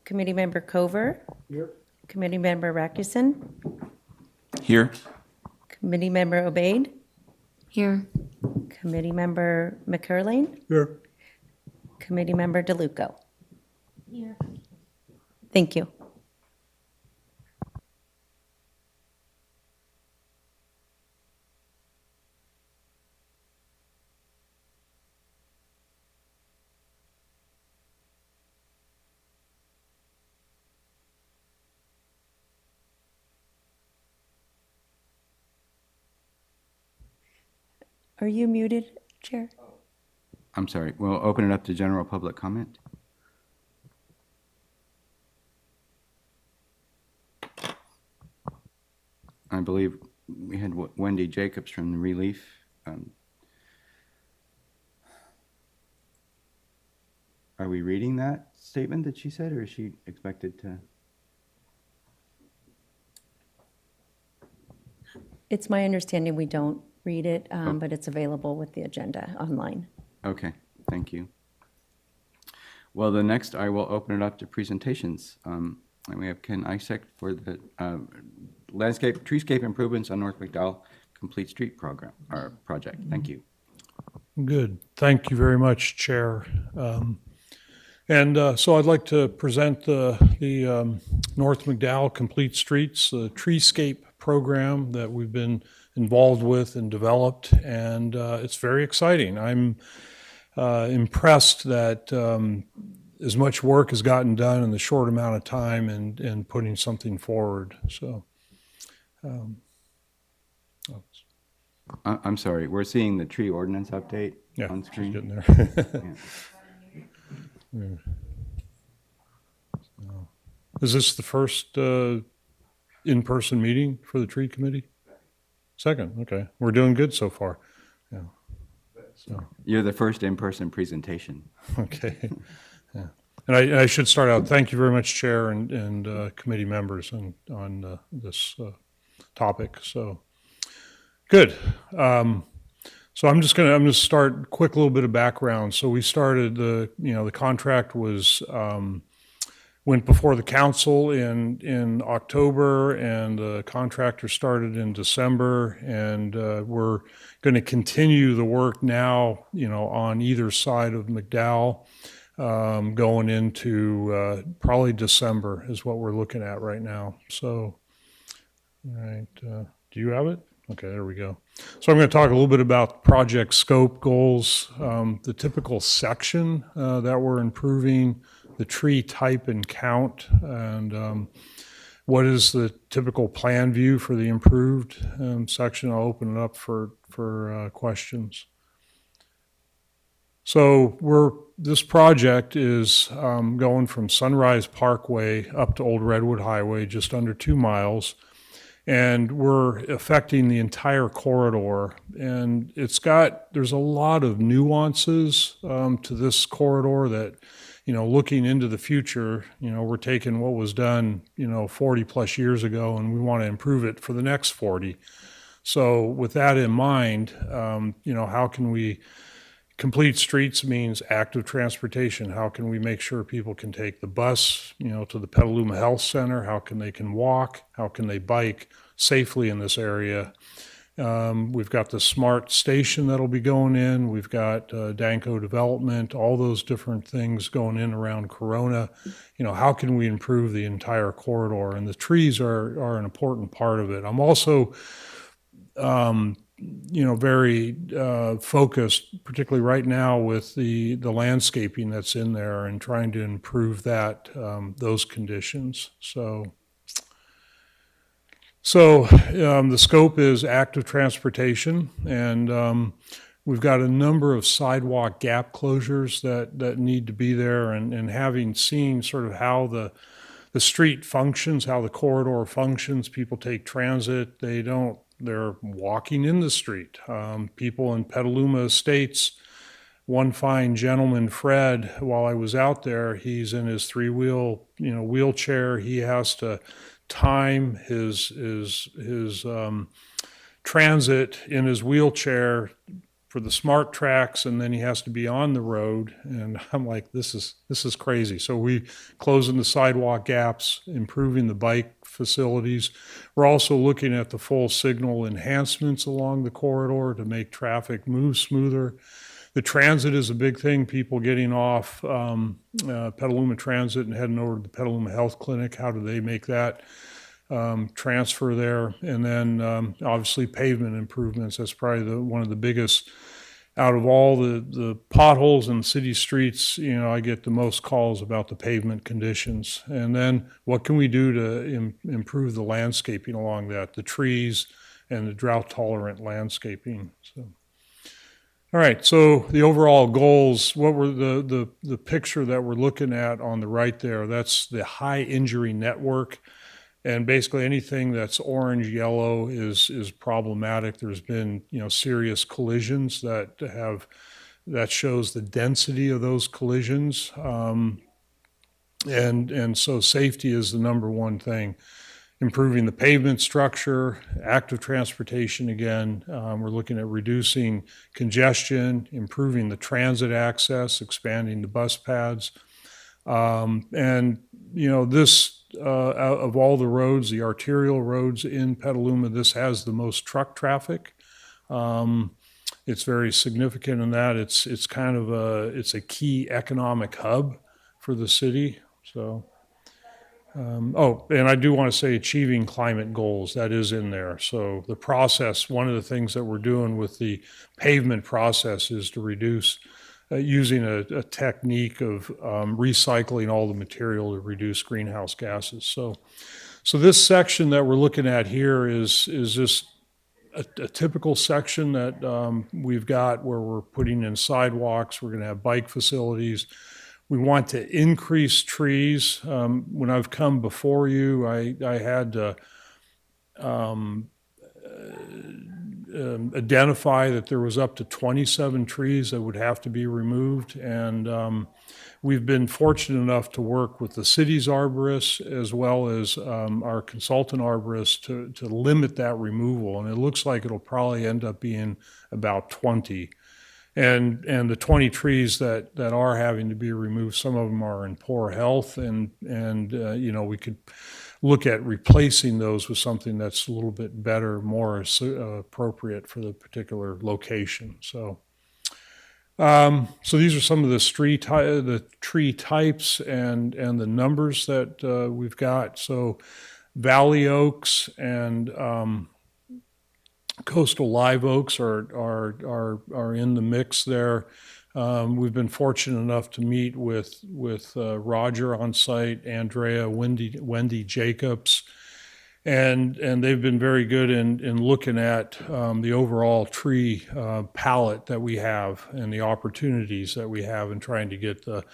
Committee Member Cover. Here. Committee Member Rakusen. Here. Committee Member Obaid. Here. Committee Member McCurlane. Here. Committee Member DeLuco. Here. Thank you. Are you muted, Chair? I'm sorry. We'll open it up to general public comment. I believe we had Wendy Jacobs from the Relief. Are we reading that statement that she said, or is she expected to? It's my understanding we don't read it, but it's available with the agenda online. Okay, thank you. Well, the next I will open it up to presentations. And we have Ken Isaac for the treescape improvements on North McDowell Complete Street program, or project. Thank you. Good. Thank you very much, Chair. So I'd like to present the North McDowell Complete Streets, the treescape program that we've been involved with and developed, and it's very exciting. I'm impressed that as much work has gotten done in the short amount of time and putting something forward. So, I'm sorry, we're seeing the tree ordinance update yeah, on she's screen. getting there. Yeah. So, is this the first in-person meeting for the tree committee? Second, okay. We're doing good so far. Yeah. So, You're the first in-person presentation. okay. Yeah. And I should start out, thank you very much, Chair and committee members on this topic. So, good. So I'm just going to start quick little bit of background. So we started the contract was went before the council in October, and the contractor started in December, and we're going to continue the work now, on either side of McDowell, going into probably December is what we're looking at right now. So, all right, do you have it? Okay, there we go. So I'm going to talk a little bit about project scope, goals, the typical section that we're improving, the tree type and count, and what is the typical plan view for the improved section. I'll open it up for questions. So this project is going from Sunrise Parkway up to Old Redwood Highway, just under 2 miles. And we're affecting the entire corridor, and there's a lot of nuances to this corridor that, looking into the future, we're taking what was done, 40 plus years ago, and we want to improve it for the next 40. So with that in mind, how can we complete streets means active transportation. How can we make sure people can take the bus, to the Petaluma Health Center? How can they walk? How can they bike safely in this area? We've got the smart station that'll be going in. We've got Danco development, all those different things going in around Corona. How can we improve the entire corridor? And the trees are an important part of it. I'm also very focused, particularly right now with the landscaping that's in there and trying to improve those conditions. So the scope is active transportation, and we've got a number of sidewalk gap closures that need to be there, and having seen sort of how the street functions, how the corridor functions, people take transit, they're walking in the street. People in Petaluma Estates, one fine gentleman, Fred, while I was out there, he's in his wheelchair. He has to time his transit in his wheelchair for the smart tracks, and then he has to be on the road. And I'm like, this is crazy. So we closing the sidewalk gaps, improving the bike facilities. We're also looking at the full signal enhancements along the corridor to make traffic move smoother. The transit is a big thing, people getting off Petaluma Transit and heading over to the Petaluma Health Clinic. How do they make that transfer there? And then obviously pavement improvements. That's probably one of the biggest out of all the potholes in city streets. I get the most calls about the pavement conditions. And then what can we do to improve the landscaping along that, the trees and the drought tolerant landscaping. So. All right, so the overall goals, what were the picture that we're looking at on the right there, that's the high injury network. And basically anything that's orange, yellow is problematic. There's been, serious collisions that shows the density of those collisions. And so safety is the number one thing. Improving the pavement structure, active transportation again. We're looking at reducing congestion, improving the transit access, expanding the bus pads. And, this, of all the roads, the arterial roads in Petaluma, this has the most truck traffic. It's very significant in that it's kind of it's a key economic hub for the city. So. And I do want to say achieving climate goals, that is in there. So the process, one of the things that we're doing with the pavement process is to reduce, using a technique of recycling all the material to reduce greenhouse gases. So this section that we're looking at here is just a typical section that we've got where we're putting in sidewalks, we're going to have bike facilities. We want to increase trees. When I've come before you, I had to identify that there was up to 27 trees that would have to be removed. And we've been fortunate enough to work with the city's arborists as well as our consultant arborists to limit that removal. And it looks like it'll probably end up being about 20. And the 20 trees that are having to be removed, some of them are in poor health, and we could look at replacing those with something that's a little bit better, more appropriate for the particular location. So these are some of the tree types and the numbers that we've got. So valley oaks and coastal live oaks are in the mix there. We've been fortunate enough to meet with Roger on site, Andrea, Wendy Jacobs, and they've been very good in looking at the overall tree palette that we have and the opportunities that we have in trying to get a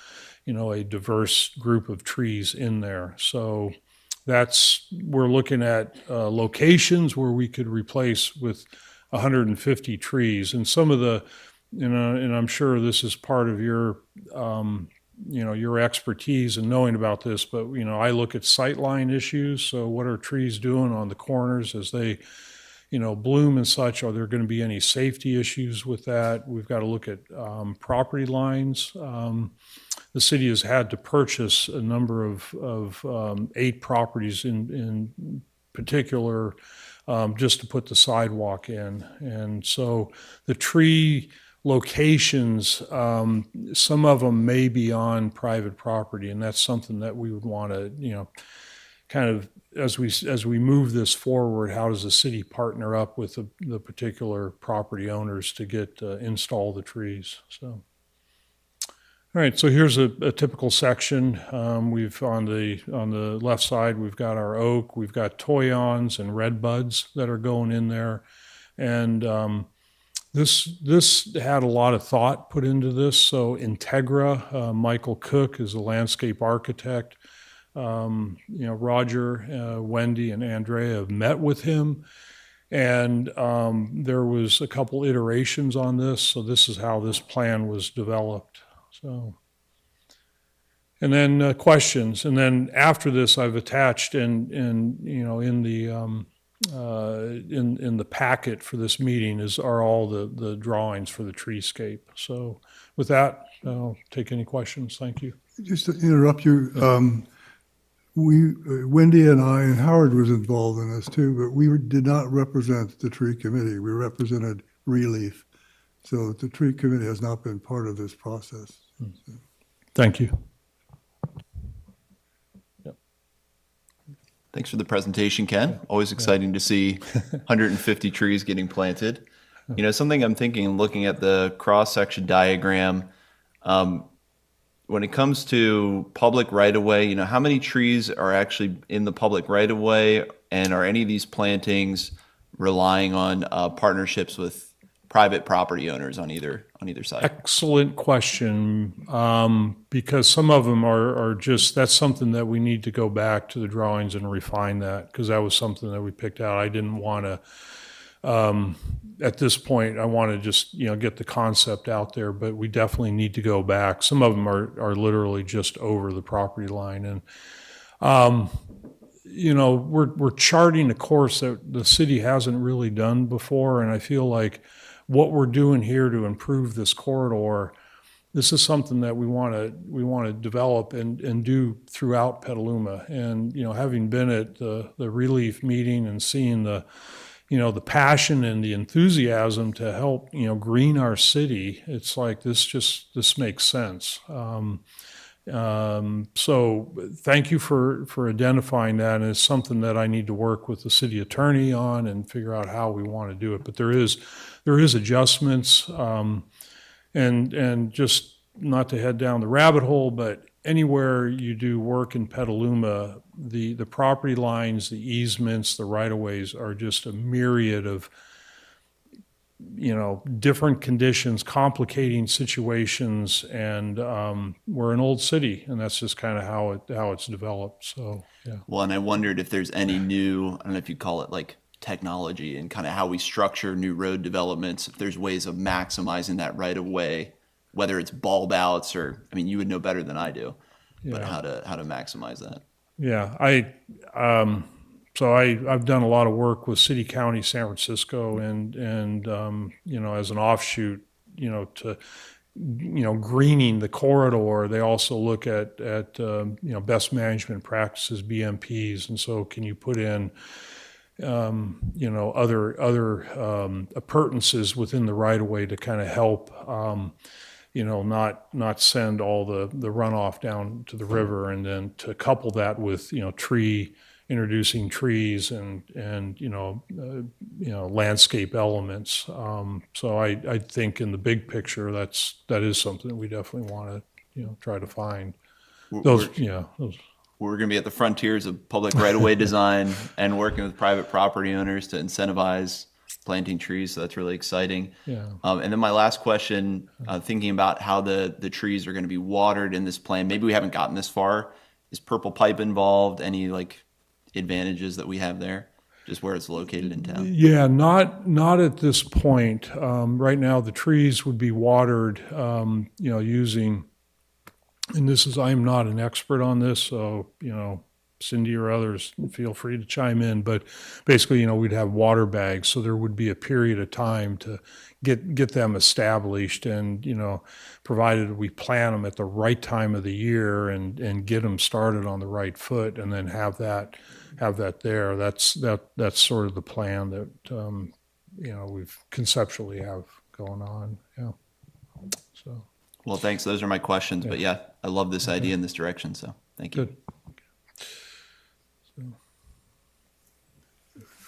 diverse group of trees in there. So. We're looking at locations where we could replace with 150 trees, and some of the, and I'm sure this is part of your, your expertise in knowing about this, but I look at sightline issues. So what are trees doing on the corners as they, bloom and such? Are there going to be any safety issues with that? We've got to look at property lines. The city has had to purchase a number of 8 properties in particular just to put the sidewalk in. And so the tree locations, some of them may be on private property, and that's something that we would want to, kind of as we move this forward, how does the city partner up with the particular property owners to get install the trees? So. All right, so here's a typical section. We've on the left side, we've got our oak, we've got toyons and red buds that are going in there, and this had a lot of thought put into this. So Integra, Michael Cook is a landscape architect. Roger, Wendy, and Andrea have met with him. And there was a couple iterations on this, so this is how this plan was developed. So, and then questions, and then after this, I've attached in in the packet for this meeting are all the drawings for the treescape. So with that, I'll take any questions. Thank you. Just to interrupt you, Wendy and I, and Howard was involved in this too, but we did not represent the tree committee. We represented Relief. So the tree committee has not been part of this process. Thank you. Thanks for the presentation, Ken. Always exciting to see 150 trees getting planted. You know, something I'm thinking, looking at the cross-section diagram, when it comes to public right-of-way, you know, how many trees are actually in the public right-of-way, and are any of these plantings relying on partnerships with private property owners on either side? Excellent question, because some of them are just, that's something that we need to go back to the drawings and refine that, because that was something that we picked out. I didn't want to, at this point, I want to just, you know, get the concept out there, but we definitely need to go back. Some of them are literally just over the property line. And, you know, we're charting a course that the city hasn't really done before, and I feel like what we're doing here to improve this corridor, this is something that we want to develop and do throughout Petaluma. And, you know, having been at the Relief meeting and seeing the, you know, the passion and the enthusiasm to help, you know, green our city, it's like this makes sense. So thank you for identifying that, and it's something that I need to work with the city attorney on and figure out how we want to do it. But there is adjustments, and just not to head down the rabbit hole, but anywhere you do work in Petaluma, the property lines, the easements, the right-of-ways are just a myriad of, you know, different conditions, complicating situations, and we're an old city, and that's just kind of how it's developed. So yeah. Well, and I wondered if there's any new, I don't know if you'd call it like technology and kind of how we structure new road developments, if there's ways of maximizing that right of way, whether it's bulb outs or, I mean, you would know better than I do, but Yeah. how to maximize that. Yeah, I've done a lot of work with City County, San Francisco, and you know, as an offshoot, you know, to, you know, greening the corridor. They also look at you know, best management practices, BMPs, and so can you put in you know, other appurtenances within the right of way to kind of help. You know, not send all the runoff down to the river, and then to couple that with, you know, introducing trees and you know, landscape elements. So I think in the big picture, that is something that we definitely want to, you know, try to find. Those. We're going to be at the frontiers of public right-of-way design and working with private property owners to incentivize planting trees. So that's really exciting. Yeah. And then my last question, thinking about how the trees are going to be watered in this plan. Maybe we haven't gotten this far. Is Purple Pipe involved? Any like advantages that we have there? Just where it's located in town? Yeah, not at this point. Right now, the trees would be watered, you know, using, and this is, I'm not an expert on this, so, you know, Cindy or others, feel free to chime in, but basically, you know, we'd have water bags, so there would be a period of time to get them established, and, you know, provided we plant them at the right time of the year and get them started on the right foot, and then have that there. That's sort of the plan that you know, we've conceptually have going on. Yeah. So Well, thanks. Those are my questions. But yeah, I love this idea in this direction. So thank you. good.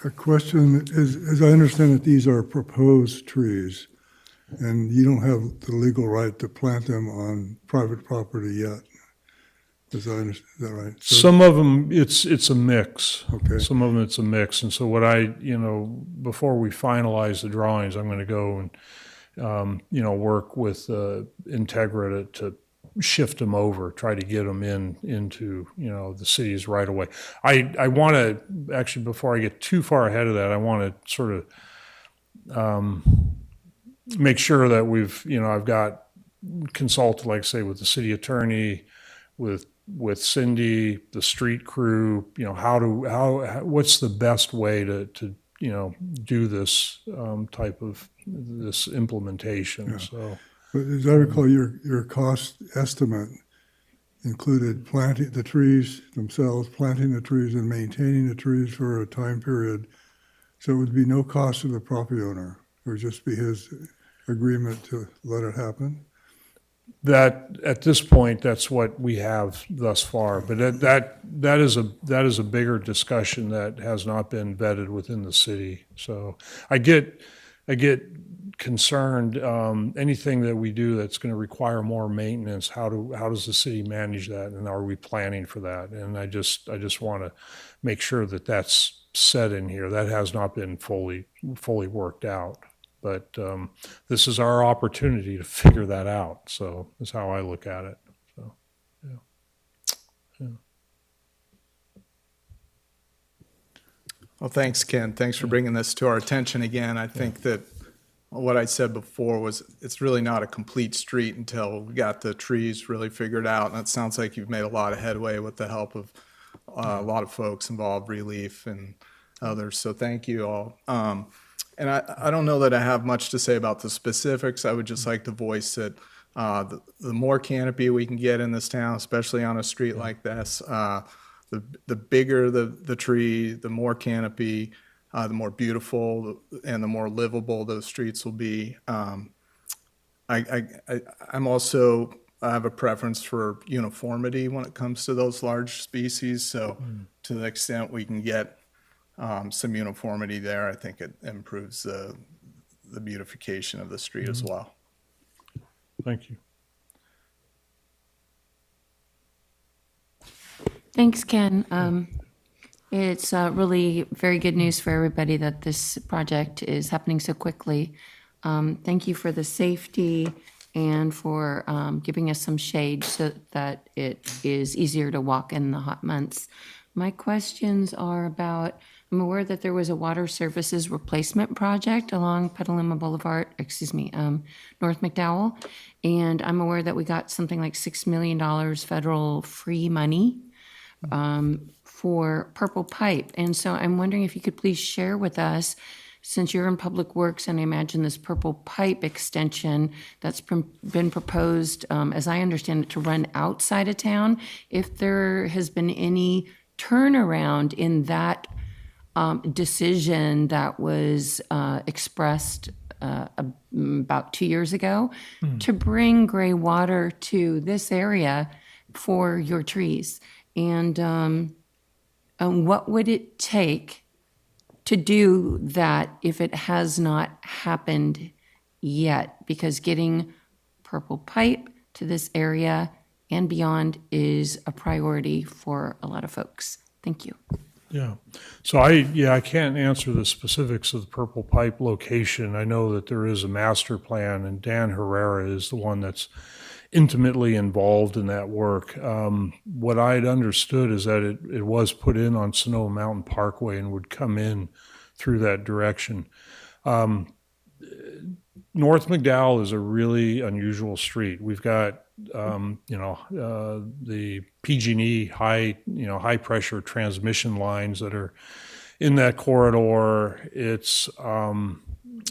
A question is, as I understand it, these are proposed trees, and you don't have the legal right to plant them on private property yet. As I understand, is that right? So- Some of them, it's a mix. Okay. Some of them, it's a mix. And so what you know, before we finalize the drawings, I'm going to go and, you know, work with Integra to shift them over, try to get them into, you know, the city's right away. I want to, actually, before I get too far ahead of that, I want to sort of make sure that we've, you know, I've got consulted, like I say, with the city attorney, with with Cindy, the street crew, you know, what's the best way to you know, do this type of this implementation. So But as I recall, your cost estimate included planting the trees themselves, planting the trees and maintaining the trees for a time period. So it would be no cost to the property owner. It would just be his agreement to let it happen. that at this point, that's what we have thus far. But that is a bigger discussion that has not been vetted within the city. So I get concerned. Anything that we do that's going to require more maintenance, how does the city manage that, and are we planning for that? And I just want to make sure that that's set in here. That has not been fully worked out. But this is our opportunity to figure that out. So that's how I look at it. So, yeah. Well, thanks, Ken. Thanks for bringing this to our attention again. I think that what I said before was it's really not a complete street until we got the trees really figured out. And it sounds like you've made a lot of headway with the help of a lot of folks involved, Relief and others. So thank you all. And I don't know that I have much to say about the specifics. I would just like to voice that the more canopy we can get in this town, especially on a street like this, the bigger the tree, the more canopy, the more beautiful and the more livable those streets will be. I have a preference for uniformity when it comes to those large species. So to the extent we can get some uniformity there, I think it improves the beautification of the street as well. Thank you. Thanks, Ken. It's really very good news for everybody that this project is happening so quickly. Thank you for the safety and for giving us some shade so that it is easier to walk in the hot months. My questions are about, I'm aware that there was a water services replacement project along Petaluma Boulevard, North McDowell. And I'm aware that we got something like $6 million federal free money for Purple Pipe. And so I'm wondering if you could please share with us, since you're in Public Works, and I imagine this Purple Pipe extension that's been proposed, as I understand it, to run outside of town, if there has been any turnaround in that decision that was expressed about 2 years ago to bring gray water to this area for your trees. And what would it take to do that if it has not happened yet? Because getting Purple Pipe to this area and beyond is a priority for a lot of folks. Thank you. Yeah. So I can't answer the specifics of the Purple Pipe location. I know that there is a master plan, and Dan Herrera is the one that's intimately involved in that work. What I had understood is that it was put in on Sonoma Mountain Parkway and would come in through that direction. North McDowell is a really unusual street. We've got the PG&E high pressure transmission lines that are in that corridor. It's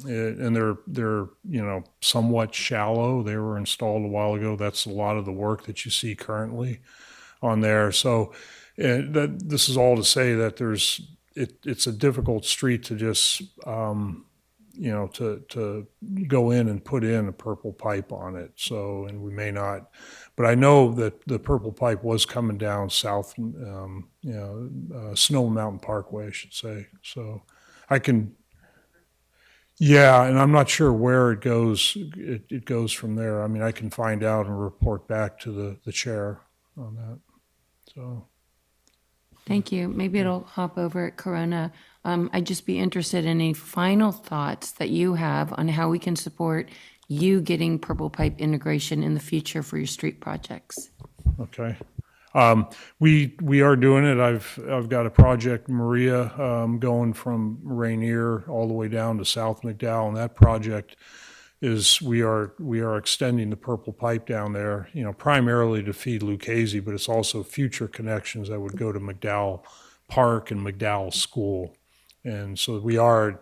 and they're somewhat shallow. They were installed a while ago. That's a lot of the work that you see currently on there. So this is all to say that it's a difficult street to just to go in and put in a Purple Pipe on it. So, and we may not, but I know that the Purple Pipe was coming down south, Sonoma Mountain Parkway, I should say. So I can, and I'm not sure where it goes. It goes from there. I mean, I can find out and report back to the chair on that. So. Thank you. Maybe it'll hop over at Corona. I'd just be interested in any final thoughts that you have on how we can support you getting Purple Pipe integration in the future for your street projects. Okay. We are doing it. I've got a project, Maria, going from Rainier all the way down to South McDowell, and that project is we are extending the purple pipe down there, primarily to feed Lucchese, but it's also future connections that would go to McDowell Park and McDowell School. And so we are,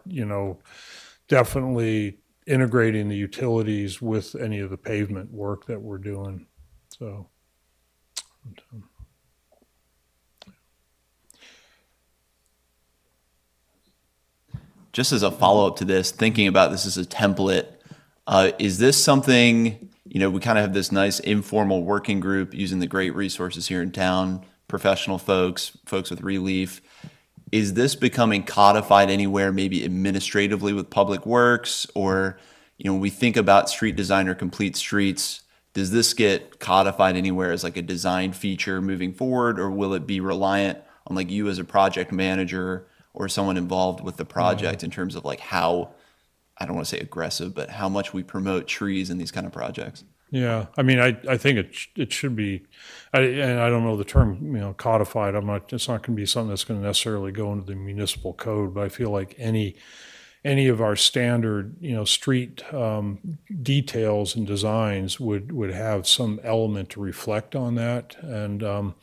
definitely integrating the utilities with any of the pavement work that we're doing. So. Just as a follow-up to this, thinking about this as a template, is this something, we kind of have this nice informal working group using the great resources here in town, professional folks with relief. Is this becoming codified anywhere, maybe administratively with Public Works? Or, when we think about street design or complete streets, does this get codified anywhere as like a design feature moving forward? Or will it be reliant on like you as a project manager or someone involved with the project in terms of like how, I don't want to say aggressive, but how much we promote trees in these kind of projects? Yeah, I mean, I think it should be, and I don't know the term, codified. It's not going to be something that's going to necessarily go into the municipal code, but I feel like any of our standard, street details and designs would have some element to reflect on that. And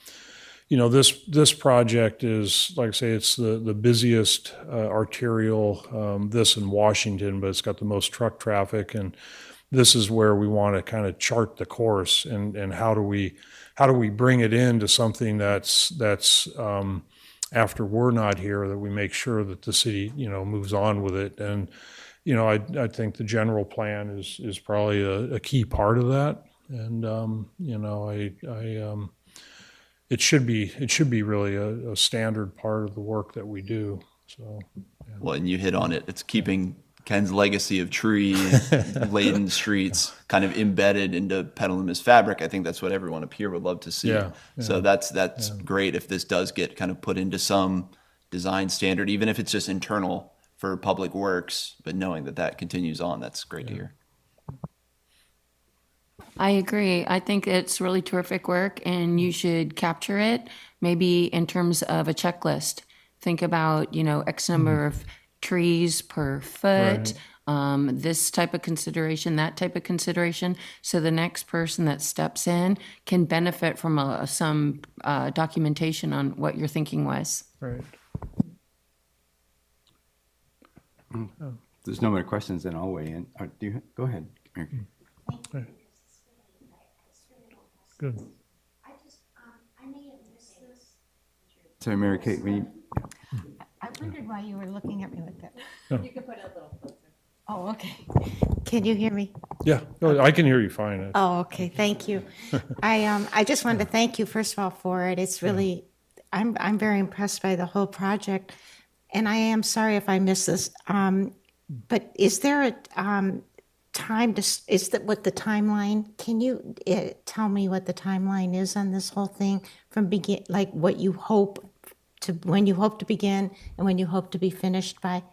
this project is, like I say, it's the busiest arterial, this in Washington, but it's got the most truck traffic, and this is where we want to kind of chart the course and how do we bring it into something that's after we're not here, that we make sure that the city, moves on with it. And, I think the general plan is probably a key part of that. And, it should be really a standard part of the work that we do. So, yeah. Well, and you hit on it. It's keeping Ken's legacy of tree-laden streets kind of embedded into Petaluma's fabric. I think that's what everyone up here would love to see. Yeah, So that's great if this does get kind of put into some design standard, even if it's just internal for Public Works, but knowing that continues on, that's great to hear. I agree. I think it's really terrific work, and you should capture it maybe in terms of a checklist. Think about, X number of trees per foot, this type of consideration, that type of consideration. So the next person that steps in can benefit from some documentation on what your thinking was. Right. There's no more questions, then I'll weigh in. Go ahead, Mary Kay. Good. I may have missed this. So Mary Kate, I wondered why you were looking at me like that. You can put it a little closer. Oh, okay. Can you hear me? Yeah, I can hear you fine. Oh, okay. Thank you. I just wanted to thank you first of all for it. It's really, I'm very impressed by the whole project, and I am sorry if I missed this. But is there a time to? Is that what the timeline? Can you tell me what the timeline is on this whole thing from begin? Like what you hope to, when you hope to begin, and when you hope to be finished by?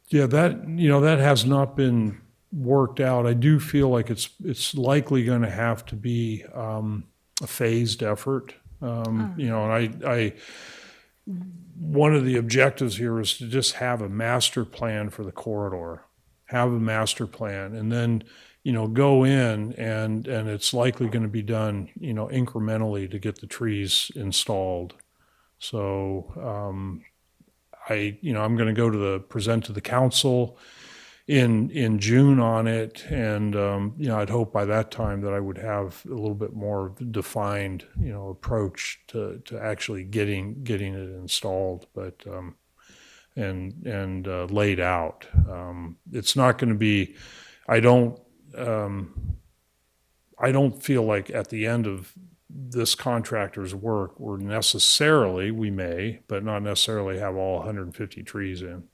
Yeah, that has not been worked out. I do feel like it's likely going to have to be a phased effort. And I one of the objectives here is to just have a master plan for the corridor, have a master plan, and then go in and it's likely going to be done incrementally to get the trees installed. So I'm going to go to present to the council in June on it, and I'd hope by that time that I would have a little bit more defined approach to actually getting it installed, but and laid out. It's not going to be. I don't feel like at the end of this contractor's work, we may, but not necessarily have all 150 trees in.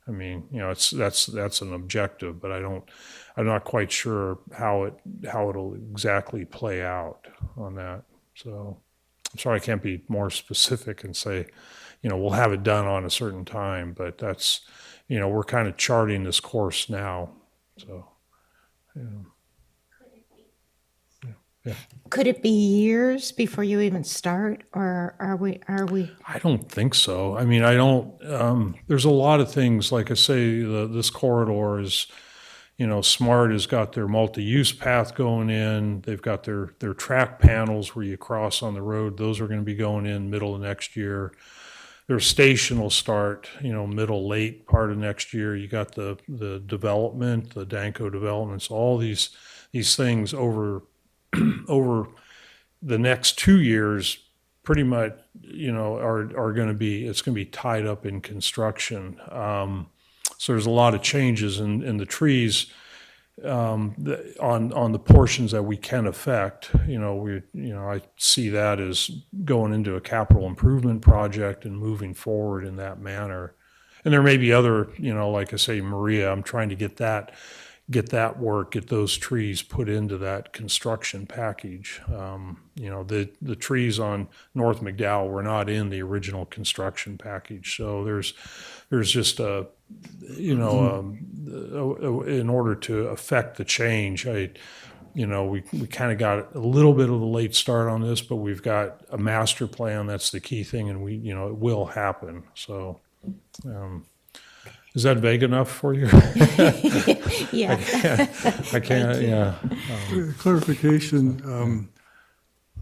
I mean, that's an objective, but I'm not quite sure how it'll exactly play out on that. So I'm sorry I can't be more specific and say, we'll have it done on a certain time, but that's, we're kind of charting this course now. So, Could it be years before you even start, or are we? I don't think so. I mean, there's a lot of things, like I say, this corridor is, Smart has got their multi-use path going in. They've got their track panels where you cross on the road. Those are going to be going in middle of next year. Their station will start, middle, late part of next year. You got the development, the Danco developments, all these things over the next 2 years pretty much, are going to be, it's going to be tied up in construction. So there's a lot of changes in the trees on the portions that we can affect. I see that as going into a capital improvement project and moving forward in that manner. And there may be other, like I say, Maria, I'm trying to get those trees put into that construction package. The trees on North McDowell were not in the original construction package. So there's just in order to affect the change, we kind of got a little bit of a late start on this, but we've got a master plan. That's the key thing. And it will happen. So, is that vague enough for you? Yeah. I can't, yeah. Clarification, I'm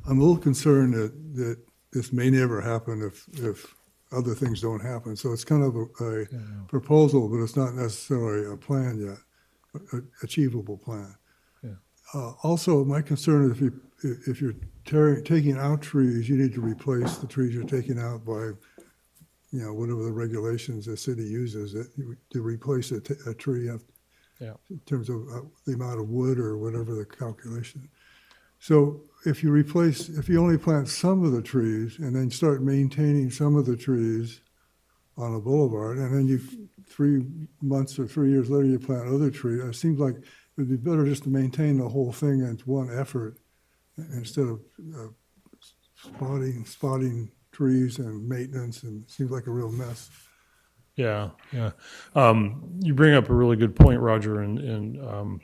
a little concerned that this may never happen if other things don't happen. So it's kind of a proposal, but it's not necessarily a plan yet, achievable plan. Yeah. Also, my concern is if you're taking out trees, you need to replace the trees you're taking out by whatever the regulations the city uses to replace a tree in terms of the amount of wood or whatever the calculation. So if you only plant some of the trees and then start maintaining some of the trees on a boulevard, and then 3 months or 3 years later you plant other trees, it seems like it would be better just to maintain the whole thing as one effort instead of spotting trees and maintenance, and it seems like a real mess. Yeah. You bring up a really good point, Roger, in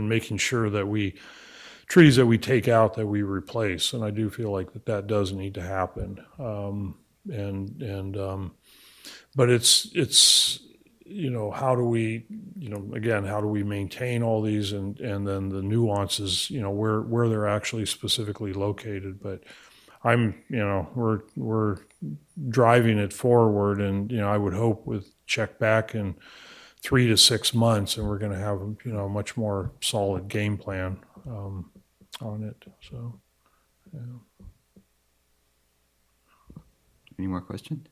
making sure that trees that we take out, that we replace, and I do feel like that does need to happen. But it's how do we, again, how do we maintain all these and then the nuances, where they're actually specifically located. But we're driving it forward, and, I would hope with check back in 3 to 6 months, and we're going to have, a much more solid game plan on it. So, yeah. Any more questions?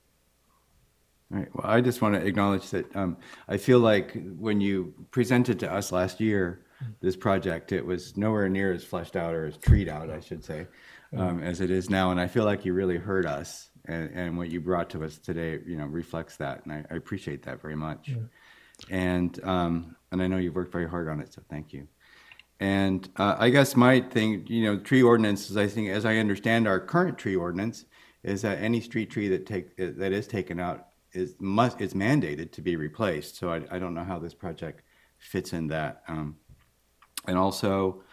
All right. Well, I just want to acknowledge that I feel like when you presented to us last year this project, it was nowhere near as fleshed out, or as treed out, I should say, as it is now. And I feel like you really heard us, and what you brought to us today, reflects that. And I appreciate that very much. Yeah. And I know you've worked very hard on it, so thank you. And I guess my thing, tree ordinances, I think, as I understand our current tree ordinance, is that any street tree that is taken out is mandated to be replaced. So I don't know how this project fits in that. And also,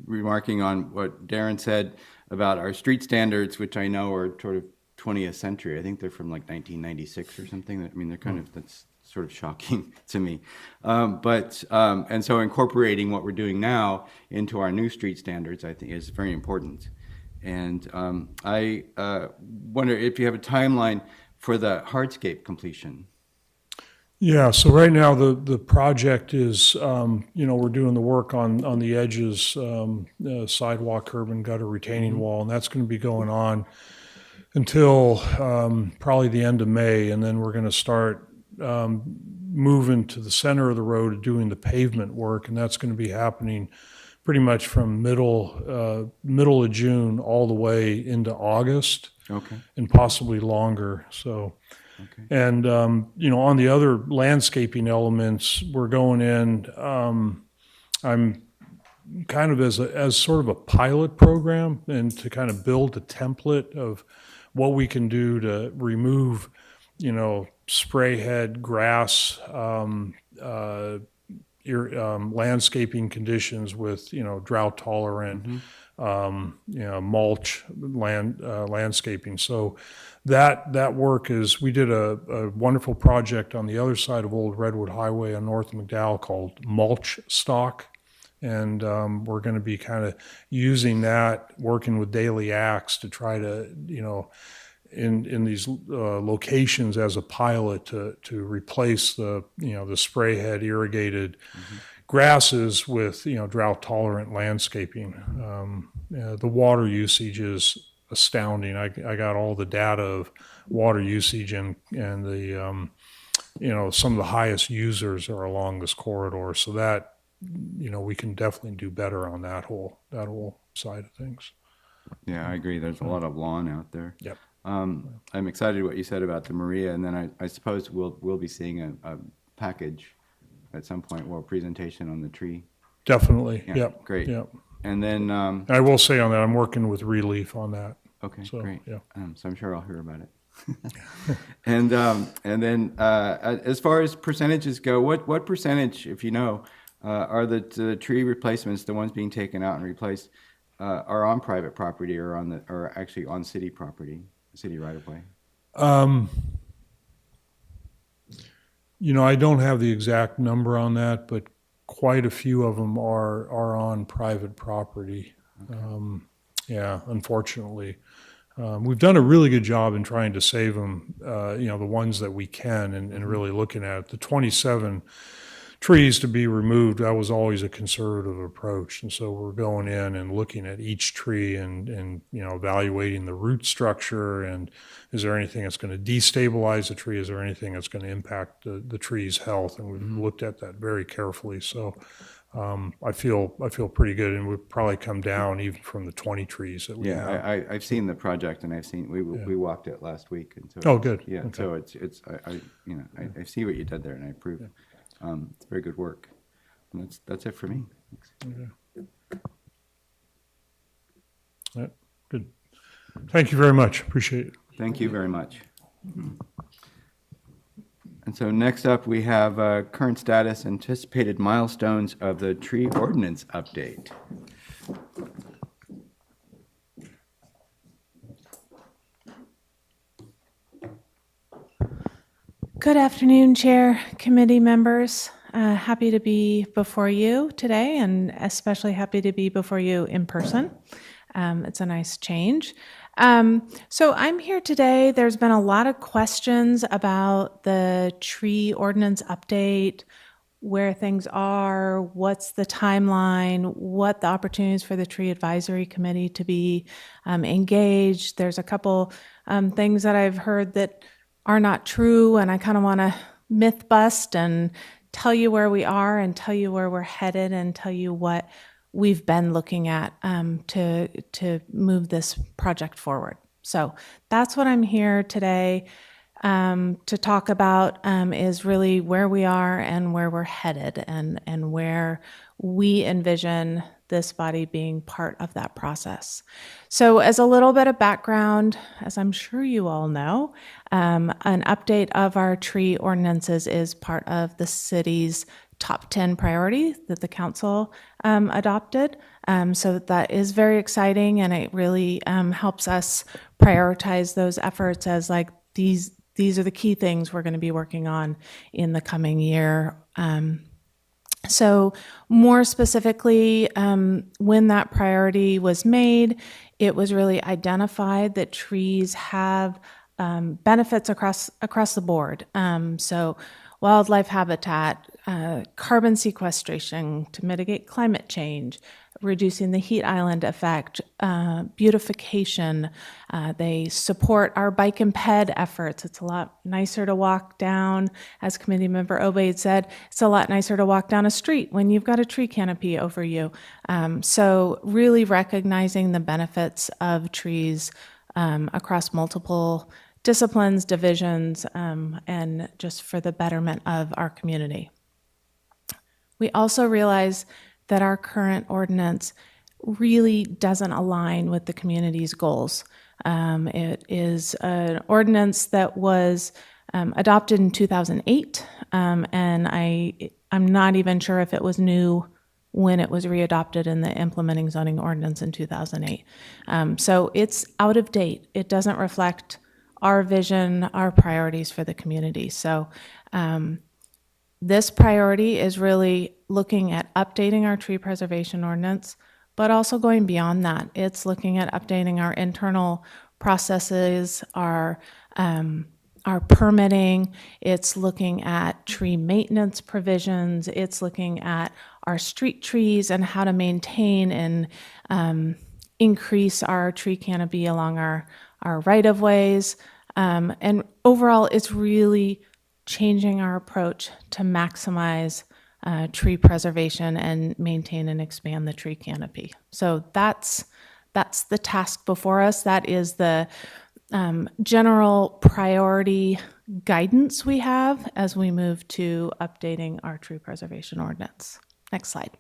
remarking on what Darren said about our street standards, which I know are sort of 20th century. I think they're from like 1996 or something. They're kind of, that's sort of shocking to me. And so incorporating what we're doing now into our new street standards, I think, is very important. And I wonder if you have a timeline for the hardscape completion. Yeah, so right now the project is, we're doing the work on the edges, sidewalk, curb and gutter retaining wall, and that's going to be going on until probably the end of May, and then we're going to start moving to the center of the road, doing the pavement work, and that's going to be happening pretty much from middle of June all the way into August, Okay. and possibly longer. So, Okay. and on the other landscaping elements, we're going in. I'm kind of as sort of a pilot program, and to kind of build a template of what we can do to remove, spray head, grass, landscaping conditions with, drought tolerant, mulch, landscaping. So that work is, we did a wonderful project on the other side of Old Redwood Highway on North McDowell called Mulch Stock. And we're going to be kind of using that, working with Daily Axe to try to, in these locations as a pilot to replace the spray head irrigated grasses with drought tolerant landscaping. The water usage is astounding. I got all the data of water usage and the some of the highest users are along this corridor. So that we can definitely do better on that whole side of things. Yeah, I agree. There's a lot of lawn out there. Yep. I'm excited what you said about the Maria, and then I suppose we'll be seeing a package at some point, or a presentation on the tree. Definitely. Yeah, Yep. great. Yep. And then, I will say on that, I'm working with Relief on that. okay, So, great. yeah. So I'm sure I'll hear about it. And then as far as percentages go, what percentage, if you know, are the tree replacements, the ones being taken out and replaced, are on private property or actually on city property, city right of way? I don't have the exact number on that, but quite a few of them are on private property. Yeah, unfortunately. We've done a really good job in trying to save them, the ones that we can, and really looking at it. The 27 trees to be removed, that was always a conservative approach. And so we're going in and looking at each tree and evaluating the root structure, and is there anything that's going to destabilize the tree? Is there anything that's going to impact the tree's health? And we've looked at that very carefully. So I feel pretty good, and we've probably come down even from the 20 trees that we have. Yeah, I've seen the project, and we walked it last week, and so. Oh, good. Yeah, Okay. so I see what you did there, and I approve. It's very good work. And that's it for me. Thanks. Yeah, good. Thank you very much. Appreciate it. Thank you very much. And so next up, we have current status, anticipated milestones of the tree ordinance update. Good afternoon, Chair, committee members. Happy to be before you today, and especially happy to be before you in person. It's a nice change. So I'm here today. There's been a lot of questions about the tree ordinance update, where things are, what's the timeline, what the opportunities for the Tree Advisory Committee to be engaged. There's a couple things that I've heard that are not true, and I kind of want to myth bust and tell you where we are and tell you where we're headed and tell you what we've been looking at to move this project forward. So that's what I'm here today to talk about, is really where we are and where we're headed, and where we envision this body being part of that process. So as a little bit of background, as I'm sure you all know, an update of our tree ordinances is part of the city's top 10 priority that the council adopted. So that is very exciting, and it really helps us prioritize those efforts as like these are the key things we're going to be working on in the coming year. So more specifically, when that priority was made, it was really identified that trees have benefits across the board. So wildlife habitat, carbon sequestration to mitigate climate change, reducing the heat island effect, beautification. They support our bike and ped efforts. It's a lot nicer to walk down, as committee member Obaid said, it's a lot nicer to walk down a street when you've got a tree canopy over you. So really recognizing the benefits of trees across multiple disciplines, divisions, and just for the betterment of our community. We also realize that our current ordinance really doesn't align with the community's goals. It is an ordinance that was adopted in 2008, and I'm not even sure if it was new when it was readopted in the implementing zoning ordinance in 2008. So it's out of date. It doesn't reflect our vision, our priorities for the community. So this priority is really looking at updating our tree preservation ordinance, but also going beyond that. It's looking at updating our internal processes, our permitting. It's looking at tree maintenance provisions. It's looking at our street trees and how to maintain and increase our tree canopy along our right-of-ways. And overall, it's really changing our approach to maximize tree preservation and maintain and expand the tree canopy. So that's the task before us. That is the general priority guidance we have as we move to updating our tree preservation ordinance. Next slide.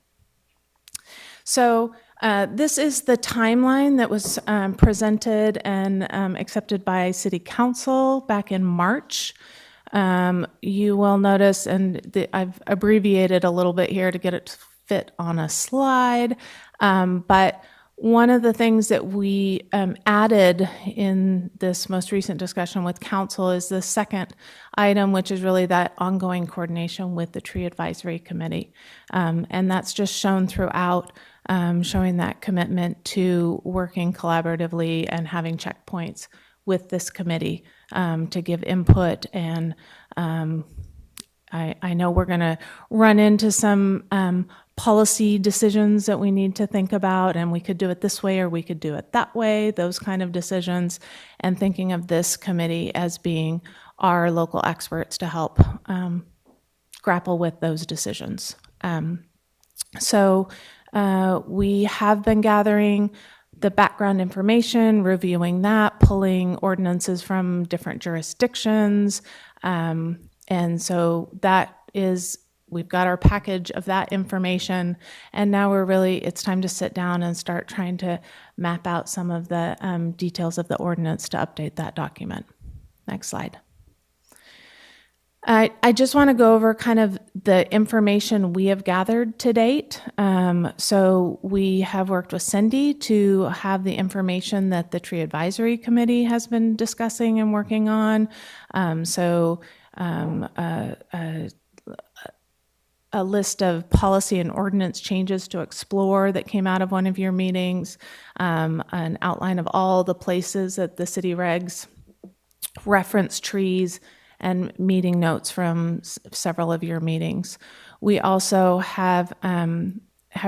So this is the timeline that was presented and accepted by City Council back in March. You will notice, and I've abbreviated a little bit here to get it to fit on a slide, but one of the things that we added in this most recent discussion with council is the second item, which is really that ongoing coordination with the Tree Advisory Committee. And that's just shown throughout, showing that commitment to working collaboratively and having checkpoints with this committee to give input. And I know we're going to run into some policy decisions that we need to think about, and we could do it this way or we could do it that way, those kind of decisions, and thinking of this committee as being our local experts to help grapple with those decisions. So we have been gathering the background information, reviewing that, pulling ordinances from different jurisdictions. And so that is, we've got our package of that information, and now it's time to sit down and start trying to map out some of the details of the ordinance to update that document. Next slide. I just want to go over kind of the information we have gathered to date. So we have worked with Cindy to have the information that the Tree Advisory Committee has been discussing and working on. A list of policy and ordinance changes to explore that came out of one of your meetings, an outline of all the places that the city regs reference trees, and meeting notes from several of your meetings. We also have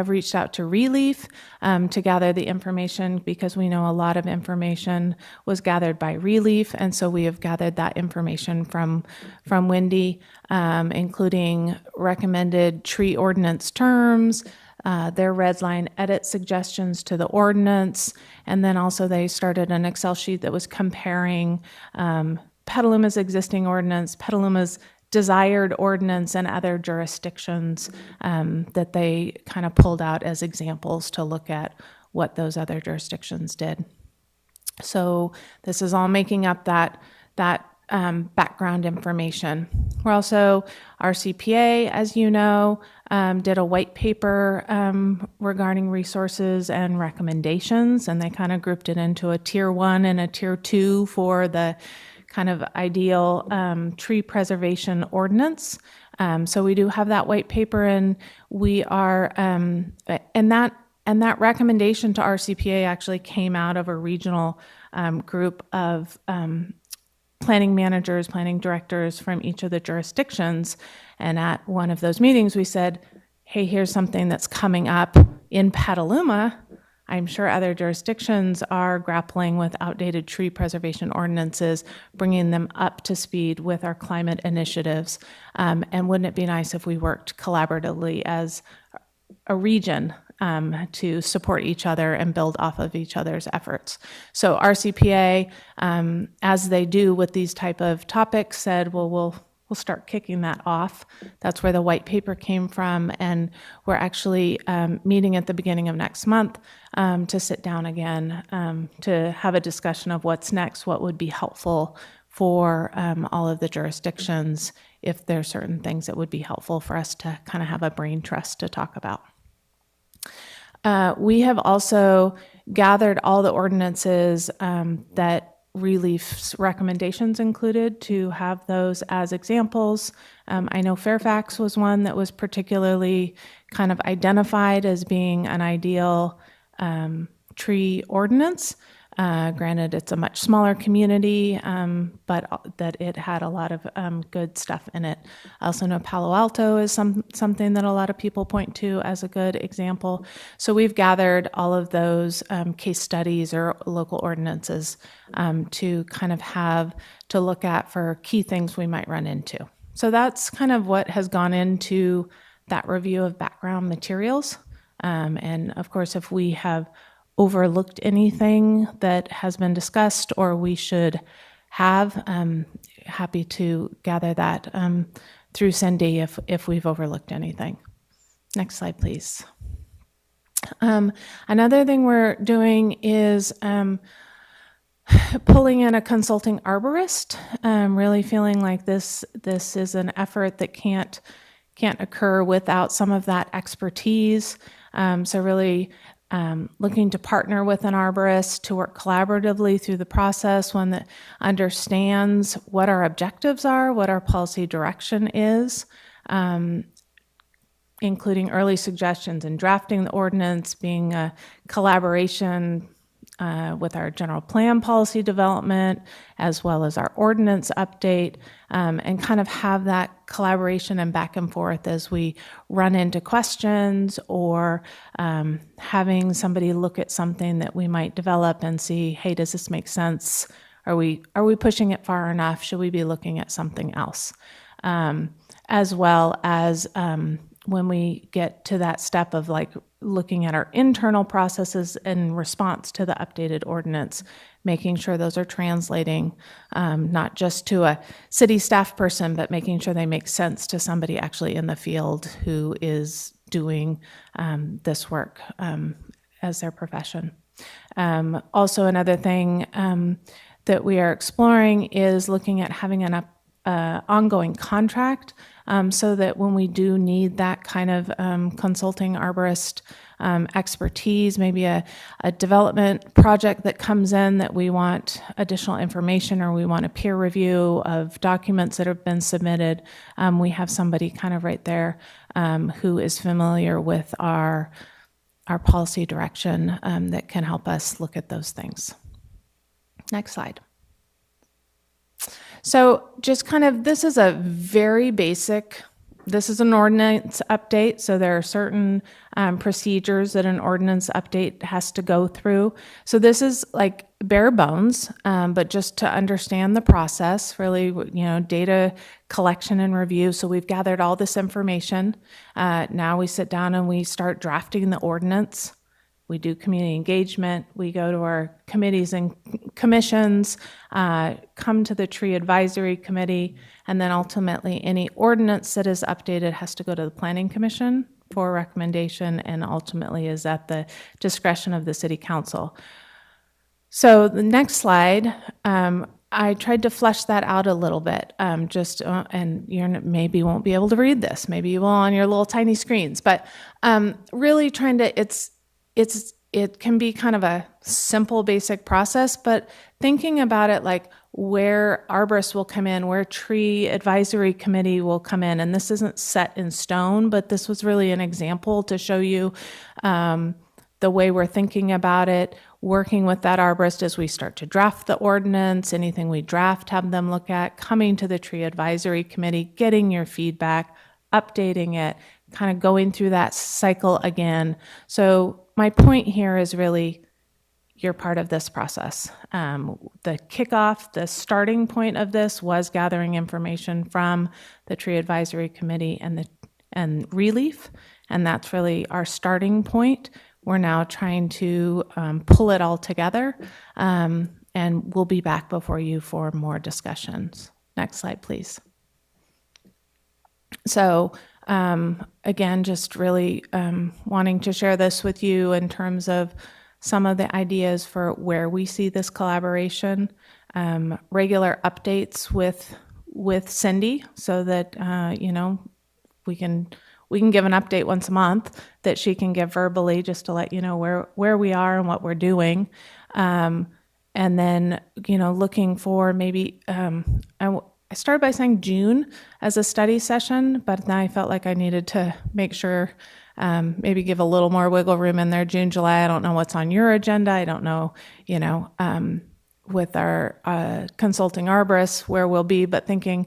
reached out to Relief to gather the information, because we know a lot of information was gathered by Relief, and so we have gathered that information from Wendy, including recommended tree ordinance terms, their red line edit suggestions to the ordinance, and then also they started an Excel sheet that was comparing Petaluma's existing ordinance, Petaluma's desired ordinance, and other jurisdictions that they kind of pulled out as examples to look at what those other jurisdictions did. So this is all making up that background information. We're also, our CPA, as you know, did a white paper regarding resources and recommendations, and they kind of grouped it into a tier 1 and a tier 2 for the kind of ideal tree preservation ordinance. So we do have that white paper, and we are, and that recommendation to our CPA actually came out of a regional group of planning managers, planning directors from each of the jurisdictions. And at one of those meetings, we said, hey, here's something that's coming up in Petaluma. I'm sure other jurisdictions are grappling with outdated tree preservation ordinances, bringing them up to speed with our climate initiatives. And wouldn't it be nice if we worked collaboratively as a region to support each other and build off of each other's efforts? So our CPA, as they do with these type of topics, said, well, we'll start kicking that off. That's where the white paper came from, and we're actually meeting at the beginning of next month to sit down again to have a discussion of what's next, what would be helpful for all of the jurisdictions, if there are certain things that would be helpful for us to kind of have a brain trust to talk about. We have also gathered all the ordinances that Relief's recommendations included to have those as examples. I know Fairfax was one that was particularly kind of identified as being an ideal tree ordinance. Granted, it's a much smaller community, but that it had a lot of good stuff in it. I also know Palo Alto is something that a lot of people point to as a good example. So we've gathered all of those case studies or local ordinances to kind of have to look at for key things we might run into. So that's kind of what has gone into that review of background materials. And of course, if we have overlooked anything that has been discussed or we should have, happy to gather that through Cindy if we've overlooked anything. Next slide, please. Another thing we're doing is pulling in a consulting arborist, really feeling like this is an effort that can't occur without some of that expertise. So really looking to partner with an arborist to work collaboratively through the process, one that understands what our objectives are, what our policy direction is, including early suggestions in drafting the ordinance, being a collaboration with our general plan policy development, as well as our ordinance update, and kind of have that collaboration and back and forth as we run into questions or having somebody look at something that we might develop and see, hey, does this make sense? Are we pushing it far enough? Should we be looking at something else? As well as when we get to that step of like looking at our internal processes in response to the updated ordinance, making sure those are translating not just to a city staff person, but making sure they make sense to somebody actually in the field who is doing this work as their profession. Also, another thing that we are exploring is looking at having an ongoing contract so that when we do need that kind of consulting arborist expertise, maybe a development project that comes in that we want additional information or we want a peer review of documents that have been submitted, we have somebody kind of right there who is familiar with our policy direction that can help us look at those things. Next slide. So just kind of, this is a very basic, this is an ordinance update, so there are certain procedures that an ordinance update has to go through. So this is like bare bones, but just to understand the process, really, data collection and review. So we've gathered all this information. Now we sit down and we start drafting the ordinance. We do community engagement. We go to our committees and commissions, come to the tree advisory committee, and then ultimately any ordinance that is updated has to go to the planning commission for recommendation and ultimately is at the discretion of the city council. So the next slide, I tried to flesh that out a little bit, and you maybe won't be able to read this. Maybe you will on your little tiny screens, but really trying to, it can be kind of a simple, basic process, but thinking about it like where arborists will come in, where tree advisory committee will come in, and this isn't set in stone, but this was really an example to show you the way we're thinking about it, working with that arborist as we start to draft the ordinance, anything we draft, have them look at, coming to the tree advisory committee, getting your feedback, updating it, kind of going through that cycle again. So my point here is really you're part of this process. The kickoff, the starting point of this was gathering information from the Tree Advisory Committee and Relief, and that's really our starting point. We're now trying to pull it all together, and we'll be back before you for more discussions. Next slide, please. So again, just really wanting to share this with you in terms of some of the ideas for where we see this collaboration, regular updates with Cindy so that, we can we can give an update once a month that she can give verbally just to let you know where we are and what we're doing. And then, looking for maybe, I started by saying June as a study session, but then I felt like I needed to make sure, maybe give a little more wiggle room in there. June, July, I don't know what's on your agenda. I don't know, with our consulting arborist where we'll be, but thinking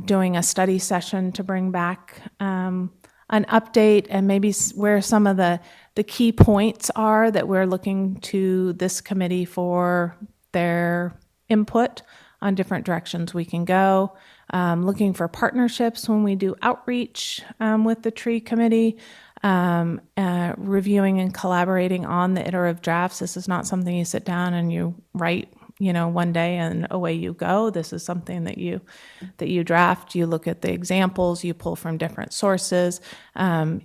doing a study session to bring back an update and maybe where some of the key points are that we're looking to this committee for their input on different directions we can go. Looking for partnerships when we do outreach with the tree committee, reviewing and collaborating on the iterative drafts. This is not something you sit down and you write, one day and away you go. This is something that you draft. You look at the examples, you pull from different sources,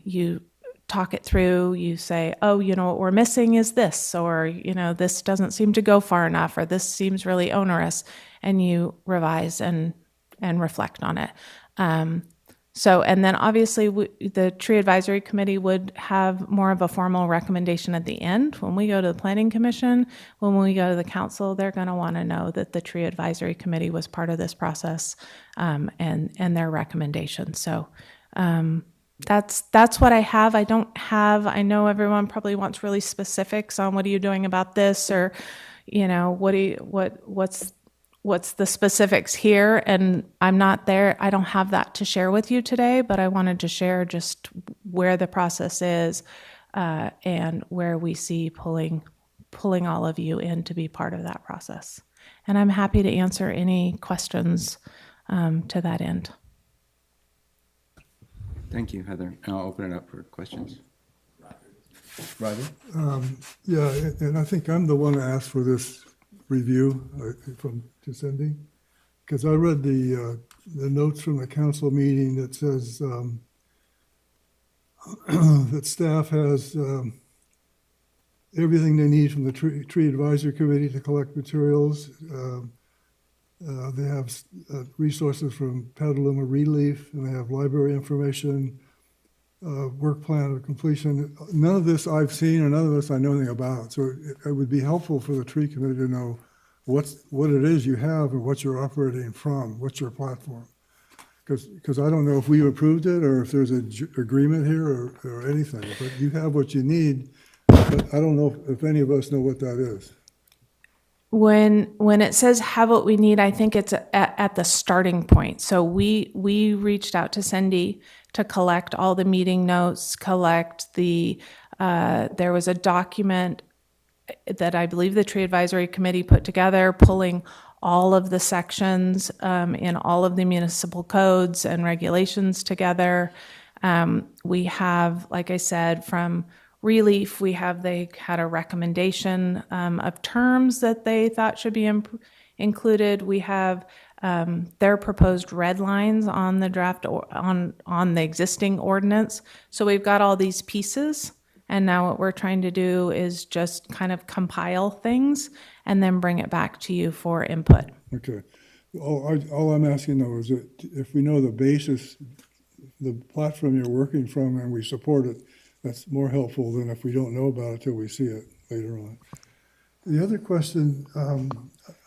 you talk it through, you say, oh, what we're missing is this, or, this doesn't seem to go far enough, or this seems really onerous, and you revise and reflect on it. And then obviously the tree advisory committee would have more of a formal recommendation at the end. When we go to the planning commission, when we go to the council, they're going to want to know that the tree advisory committee was part of this process, and their recommendation. So, that's what I have. I know everyone probably wants really specifics on what are you doing about this, or, what's the specifics here, and I'm not there. I don't have that to share with you today, but I wanted to share just where the process is, and where we see pulling all of you in to be part of that process. And I'm happy to answer any questions to that end. Thank you, Heather. And I'll open it up for questions. Roger? Yeah, and I think I'm the one to ask for this review to Cindy, because I read the notes from the council meeting that says that staff has everything they need from the tree advisory committee to collect materials. They have resources from Petaluma Relief, and they have library information, work plan of completion. None of this I've seen, and none of this I know anything about. So it would be helpful for the tree committee to know what it is you have and what you're operating from, what's your platform. Because I don't know if we approved it or if there's an agreement here or anything, but you have what you need. But I don't know if any of us know what that is. When it says have what we need, I think it's at the starting point. So we reached out to Cindy to collect all the meeting notes, collect there was a document that I believe the Tree Advisory Committee put together, pulling all of the sections in all of the municipal codes and regulations together. We have, like I said, from Relief, they had a recommendation of terms that they thought should be included. We have their proposed red lines on the draft on the existing ordinance. So we've got all these pieces, and now what we're trying to do is just kind of compile things and then bring it back to you for input. Okay. All I'm asking though is that if we know the basis, the platform you're working from, and we support it, that's more helpful than if we don't know about it till we see it later on. The other question,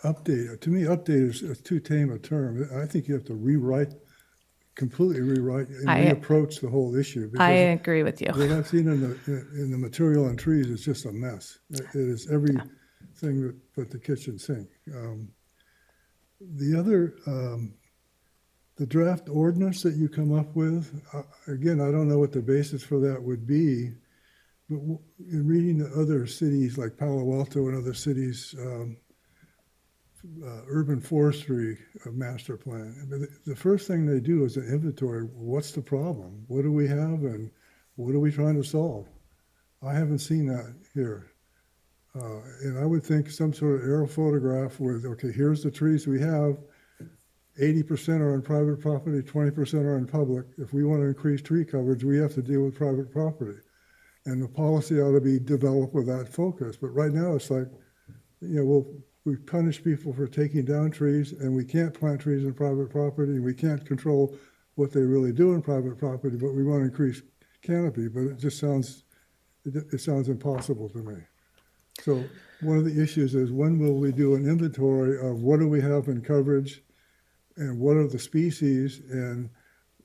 update. To me, update is too tame a term. I think you have to completely rewrite and reapproach the whole issue. I agree with you. What I've seen in the material on trees is just a mess. It is everything but the kitchen sink. The other, the draft ordinance that you come up with, again, I don't know what the basis for that would be, but in reading the other cities like Palo Alto and other cities, urban forestry master plan, I mean, the first thing they do is an inventory. What's the problem? What do we have, and what are we trying to solve? I haven't seen that here. And I would think some sort of aerial photograph with, okay, here's the trees we have, 80% are on private property, 20% are on public. If we want to increase tree coverage, we have to deal with private property. And the policy ought to be developed with that focus. But right now it's like, we punish people for taking down trees, and we can't plant trees on private property, and we can't control what they really do in private property, but we want to increase canopy, but it just sounds, it sounds impossible to me. So one of the issues is, when will we do an inventory of what do we have in coverage, and what are the species, and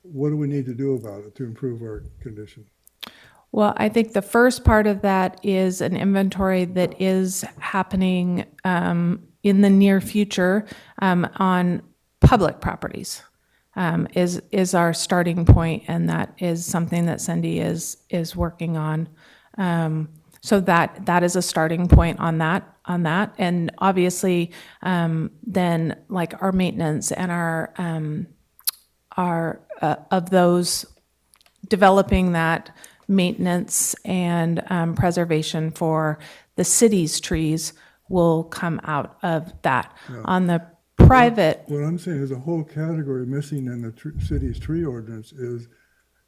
what do we need to do about it to improve our condition? Well, I think the first part of that is an inventory that is happening in the near future on public properties. Is our starting point, and that is something that Cindy is working on. So that is a starting point on that. And obviously, then like our maintenance and our of those, developing that maintenance and preservation for the city's trees will come out of that. On the private, What I'm saying is a whole category missing in the city's tree ordinance is,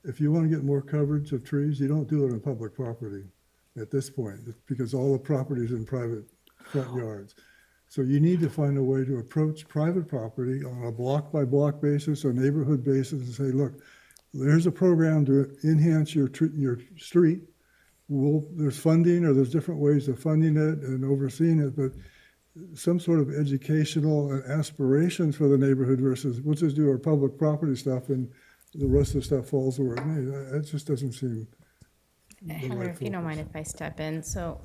if you want to get more coverage of trees, you don't do it on public property at this point, because all the property is in private front yards. So you need to find a way to approach private property on a block-by-block basis or neighborhood basis and say, look, there's a program to enhance your street. There's funding, or there's different ways of funding it and overseeing it, but some sort of educational aspirations for the neighborhood versus we'll just do our public property stuff and the rest of the stuff falls where it may. That just doesn't seem the Heather, right if you don't focus. mind if I step in. So,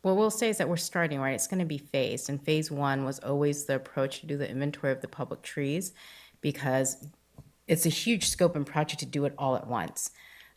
what we'll say is that we're starting, right? It's going to be phased. And phase one was always the approach to do the inventory of the public trees, because it's a huge scope and project to do it all at once.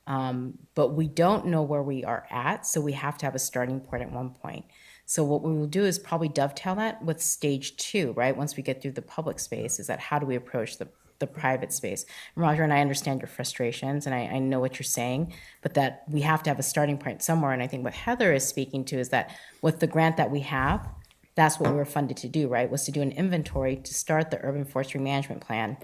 But we don't know where we are at, so we have to have a starting point at one point. So what we will do is probably dovetail that with stage two, right? Once we get through the public space, is that how do we approach the private space? And Roger, and I understand your frustrations, and I know what you're saying, but that we have to have a starting point somewhere. And I think what Heather is speaking to is that with the grant that we have, that's what we were funded to do, right? Was to do an inventory to start the urban forestry management plan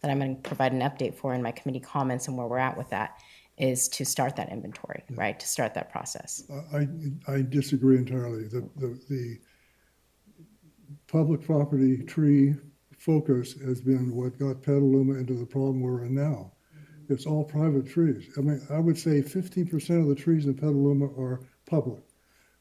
that I'm going to provide an update for in my committee comments, and where we're at with that is to start that inventory, right? To start that process. I disagree entirely. The public property tree focus has been what got Petaluma into the problem we're in now. It's all private trees. I mean, I would say 15% of the trees in Petaluma are public.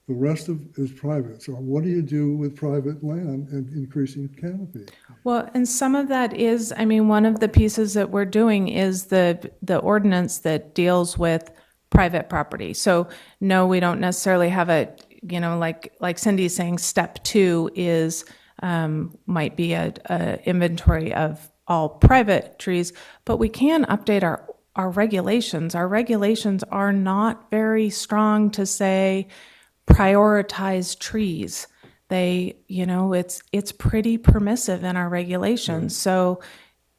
The rest is private. So what do you do with private land and increasing canopy? well, and some of that is, I mean, one of the pieces that we're doing is the ordinance that deals with private property. So no, we don't necessarily have a, like Cindy's saying, step two is, might be a inventory of all private trees, but we can update our regulations. Our regulations are not very strong to say prioritize trees. They, it's pretty permissive in our regulations. So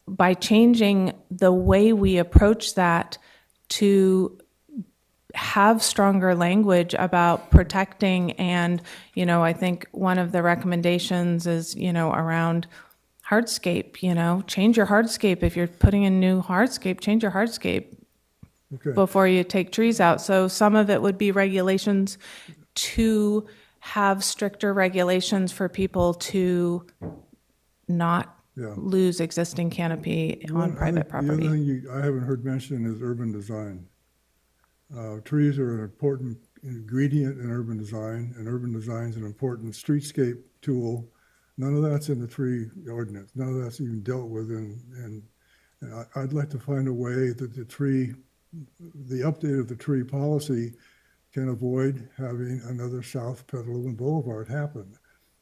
by changing the way we approach that to have stronger language about protecting, and, I think one of the recommendations is, around hardscape, change your hardscape. If you're putting in new hardscape, change your hardscape Okay. before you take trees out. So some of it would be regulations to have stricter regulations for people to not Yeah. lose existing canopy on private The other property. thing I haven't heard mentioned is urban design. Trees are an important ingredient in urban design, and urban design is an important streetscape tool. None of that's in the tree ordinance. None of that's even dealt with and I'd like to find a way that the update of the tree policy can avoid having another South Petaluma Boulevard happen.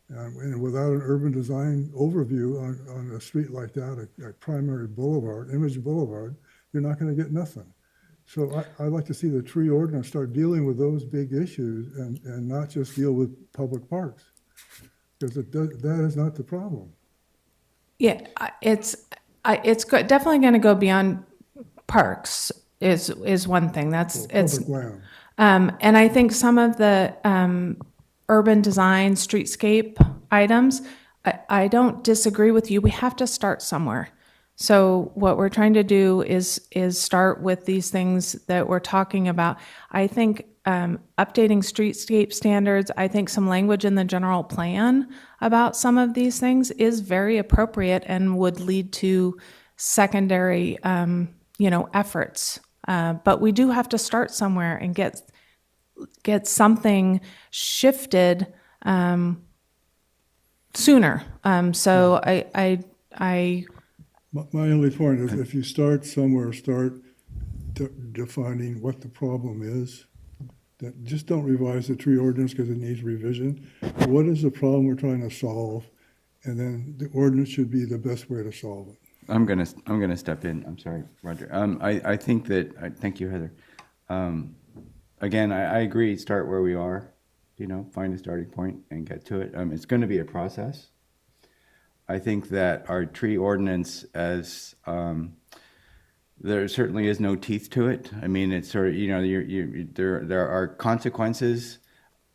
And without an urban design overview on a street like that, a primary boulevard, Image Boulevard, you're not going to get nothing. So I'd like to see the tree ordinance start dealing with those big issues and not just deal with public parks, because that is not the problem. Yeah, it's definitely going to go beyond parks is one thing. It's Public land. And I think some of the urban design, streetscape items, I don't disagree with you. We have to start somewhere. So what we're trying to do is start with these things that we're talking about. I think updating streetscape standards, I think some language in the general plan about some of these things is very appropriate and would lead to secondary, efforts. But we do have to start somewhere and get something shifted sooner. So My only point is if you start somewhere, start defining what the problem is. That just don't revise the tree ordinance because it needs revision. What is the problem we're trying to solve? And then the ordinance should be the best way to solve it. I'm gonna step in. I'm sorry, Roger. I think that, thank you, Heather. Again, I agree, start where we are, find a starting point and get to it. It's gonna be a process. I think that our tree ordinance there certainly is no teeth to it. I mean, it's sort of, there are consequences.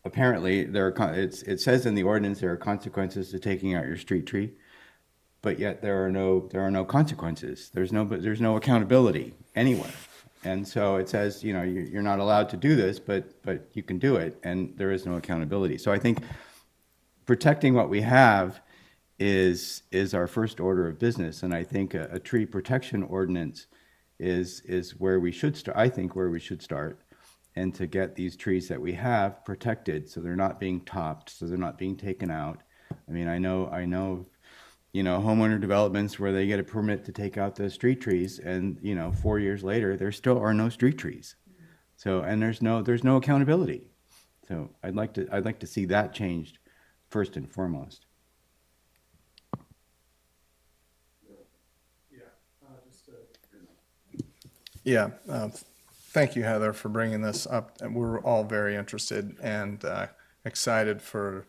Apparently, it says in the ordinance there are consequences to taking out your street tree, but yet there are no consequences. There's no accountability anywhere. And so it says, you're not allowed to do this, but you can do it, and there is no accountability. So I think protecting what we have is our first order of business, and I think a tree protection ordinance is where we should start. I think where we should start, and to get these trees that we have protected, so they're not being topped, so they're not being taken out. I mean, I know, homeowner developments where they get a permit to take out the street trees, and 4 years later, there still are no street trees. So, and there's no accountability. So, I'd like to see that changed first and foremost. Yeah, thank you, Heather, for bringing this up. And we're all very interested and excited to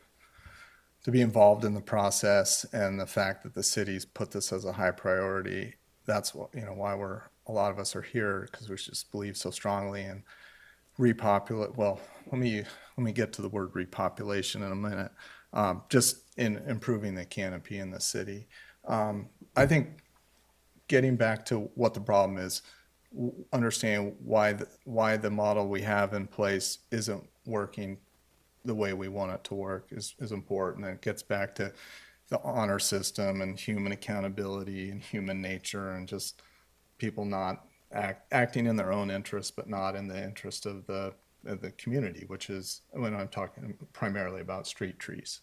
be involved in the process, and the fact that the city's put this as a high priority. That's what, why a lot of us are here, because we just believe so strongly in repopulate. Well, let me get to the word repopulation in a minute. Just in improving the canopy in the city. I think getting back to what the problem is, understand why the model we have in place isn't working the way we want it to work is important. And it gets back to the honor system and human accountability and human nature, and just people not acting in their own interest, but not in the interest of the community, which is when I'm talking primarily about street trees.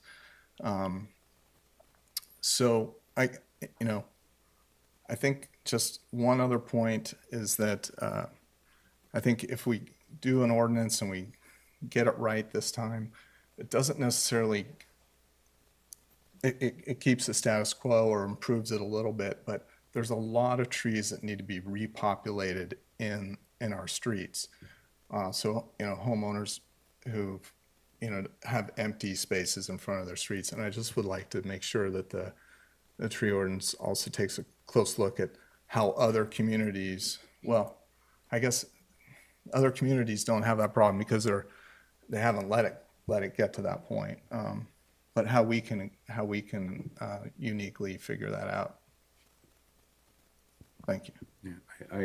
So I think just one other point is that I think if we do an ordinance and we get it right this time, it doesn't necessarily, it keeps the status quo or improves it a little bit, but there's a lot of trees that need to be repopulated in our streets. So, homeowners who, have empty spaces in front of their streets. And I just would like to make sure that the tree ordinance also takes a close look at how other communities, well, I guess other communities don't have that problem because they haven't let it get to that point. But how we can uniquely figure that out. Thank you. Yeah, I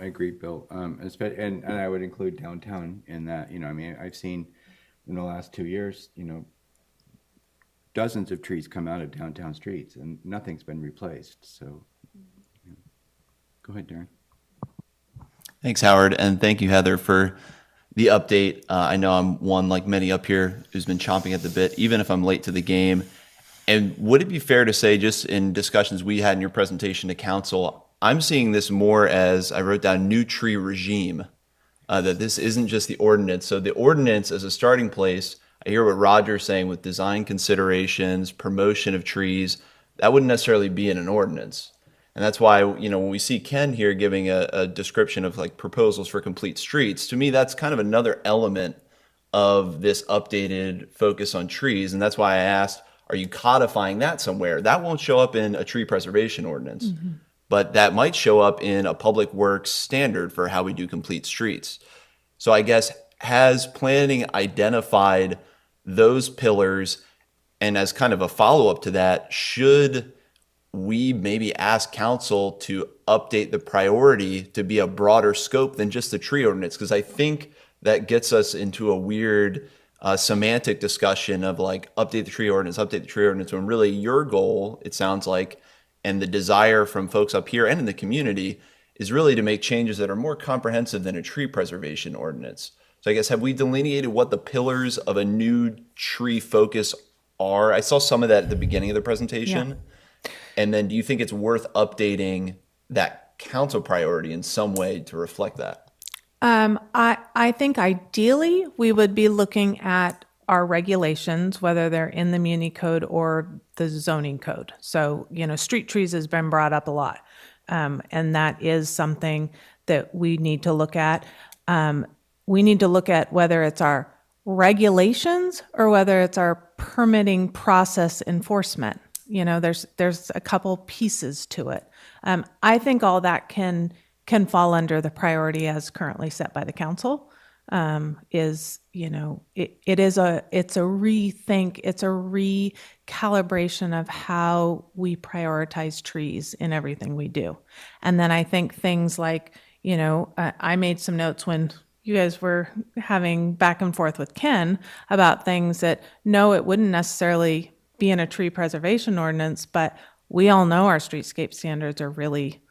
agree, Bill. And I would include downtown in that. I've seen in the last 2 years, dozens of trees come out of downtown streets, and nothing's been replaced. So, go ahead, Darren. Thanks, Howard, and thank you, Heather, for the update. I know I'm one, like many up here, who's been chomping at the bit, even if I'm late to the game. And would it be fair to say, just in discussions we had in your presentation to council, I'm seeing this more as, I wrote down, new tree regime, that this isn't just the ordinance. So the ordinance as a starting place, I hear what Roger's saying with design considerations, promotion of trees, that wouldn't necessarily be in an ordinance. And that's why, when we see Ken here giving a description of like proposals for complete streets, to me, that's kind of another element of this updated focus on trees. And that's why I asked, are you codifying that somewhere? That won't show up in a tree preservation ordinance, but that might show up in a public works standard for how we do complete streets. So I guess, has planning identified those pillars? And as kind of a follow-up to that, should we maybe ask council to update the priority to be a broader scope than just the tree ordinance? Because I think that gets us into a weird semantic discussion of like update the tree ordinance, when really your goal, it sounds like, And the desire from folks up here and in the community is really to make changes that are more comprehensive than a tree preservation ordinance. So I guess, have we delineated what the pillars of a new tree focus are? I saw some of that at the beginning of the presentation. And then do you think it's worth updating that council priority in some way to reflect that? I think ideally we would be looking at our regulations, whether they're in the Muni Code or the zoning code. So, street trees has been brought up a lot. And that is something that we need to look at. We need to look at whether it's our regulations or whether it's our permitting process enforcement. There's a couple pieces to it. I think all that can fall under the priority as currently set by the council. It's a rethink, it's a recalibration of how we prioritize trees in everything we do. And then I think things like, I made some notes when you guys were having back and forth with Ken about things that, no, it wouldn't necessarily be in a tree preservation ordinance, but we all know our streetscape standards are really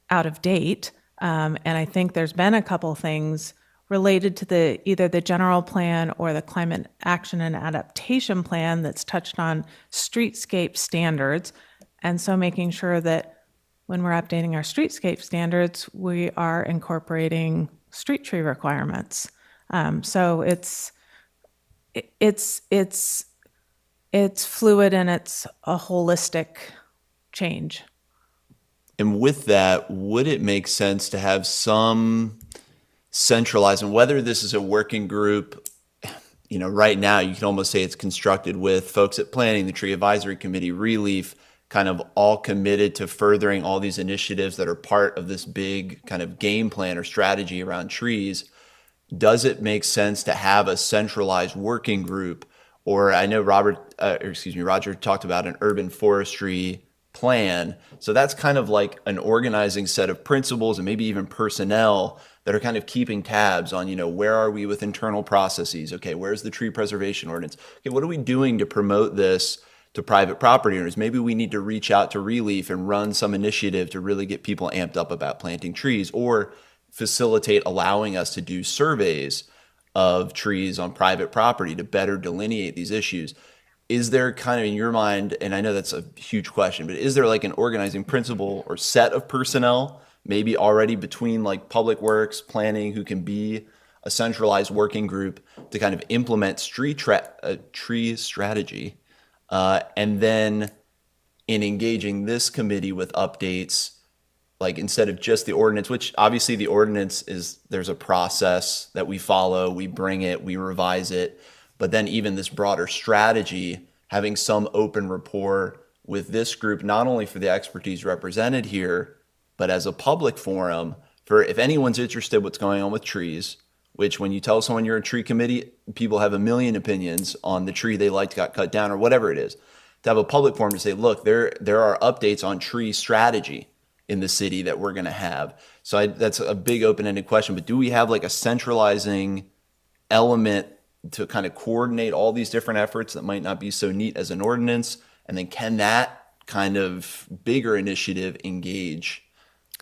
out of date. And I think there's been a couple things related to either the general plan or the climate action and adaptation plan that's touched on streetscape standards. And so making sure that when we're updating our streetscape standards, we are incorporating street tree requirements. So it's fluid and it's a holistic change. And with that, would it make sense to have some centralized, and whether this is a working group, right now you can almost say it's constructed with folks at planning, the tree advisory committee, Relief, kind of all committed to furthering all these initiatives that are part of this big kind of game plan or strategy around trees. Does it make sense to have a centralized working group? Or I know Roger talked about an urban forestry plan. So that's kind of like an organizing set of principles and maybe even personnel that are kind of keeping tabs on, where are we with internal processes? Okay, where's the tree preservation ordinance? Okay, what are we doing to promote this to private property owners? Maybe we need to reach out to Relief and run some initiative to really get people amped up about planting trees, or facilitate allowing us to do surveys of trees on private property to better delineate these issues. Is there kind of in your mind, and I know that's a huge question, but is there like an organizing principle or set of personnel maybe already between like public works, planning, who can be a centralized working group to kind of implement tree strategy? And then in engaging this committee with updates, like instead of just the ordinance, which obviously the ordinance is, there's a process that we follow, we bring it, we revise it, but then even this broader strategy, having some open rapport with this group, not only for the expertise represented here, but as a public forum for if anyone's interested what's going on with trees, which when you tell someone you're a tree committee, people have a million opinions on the tree they liked got cut down or whatever it is. To have a public forum to say, look, there are updates on tree strategy in the city that we're going to have. So that's a big open-ended question, but do we have like a centralizing element to kind of coordinate all these different efforts that might not be so neat as an ordinance? And then can that kind of bigger initiative engage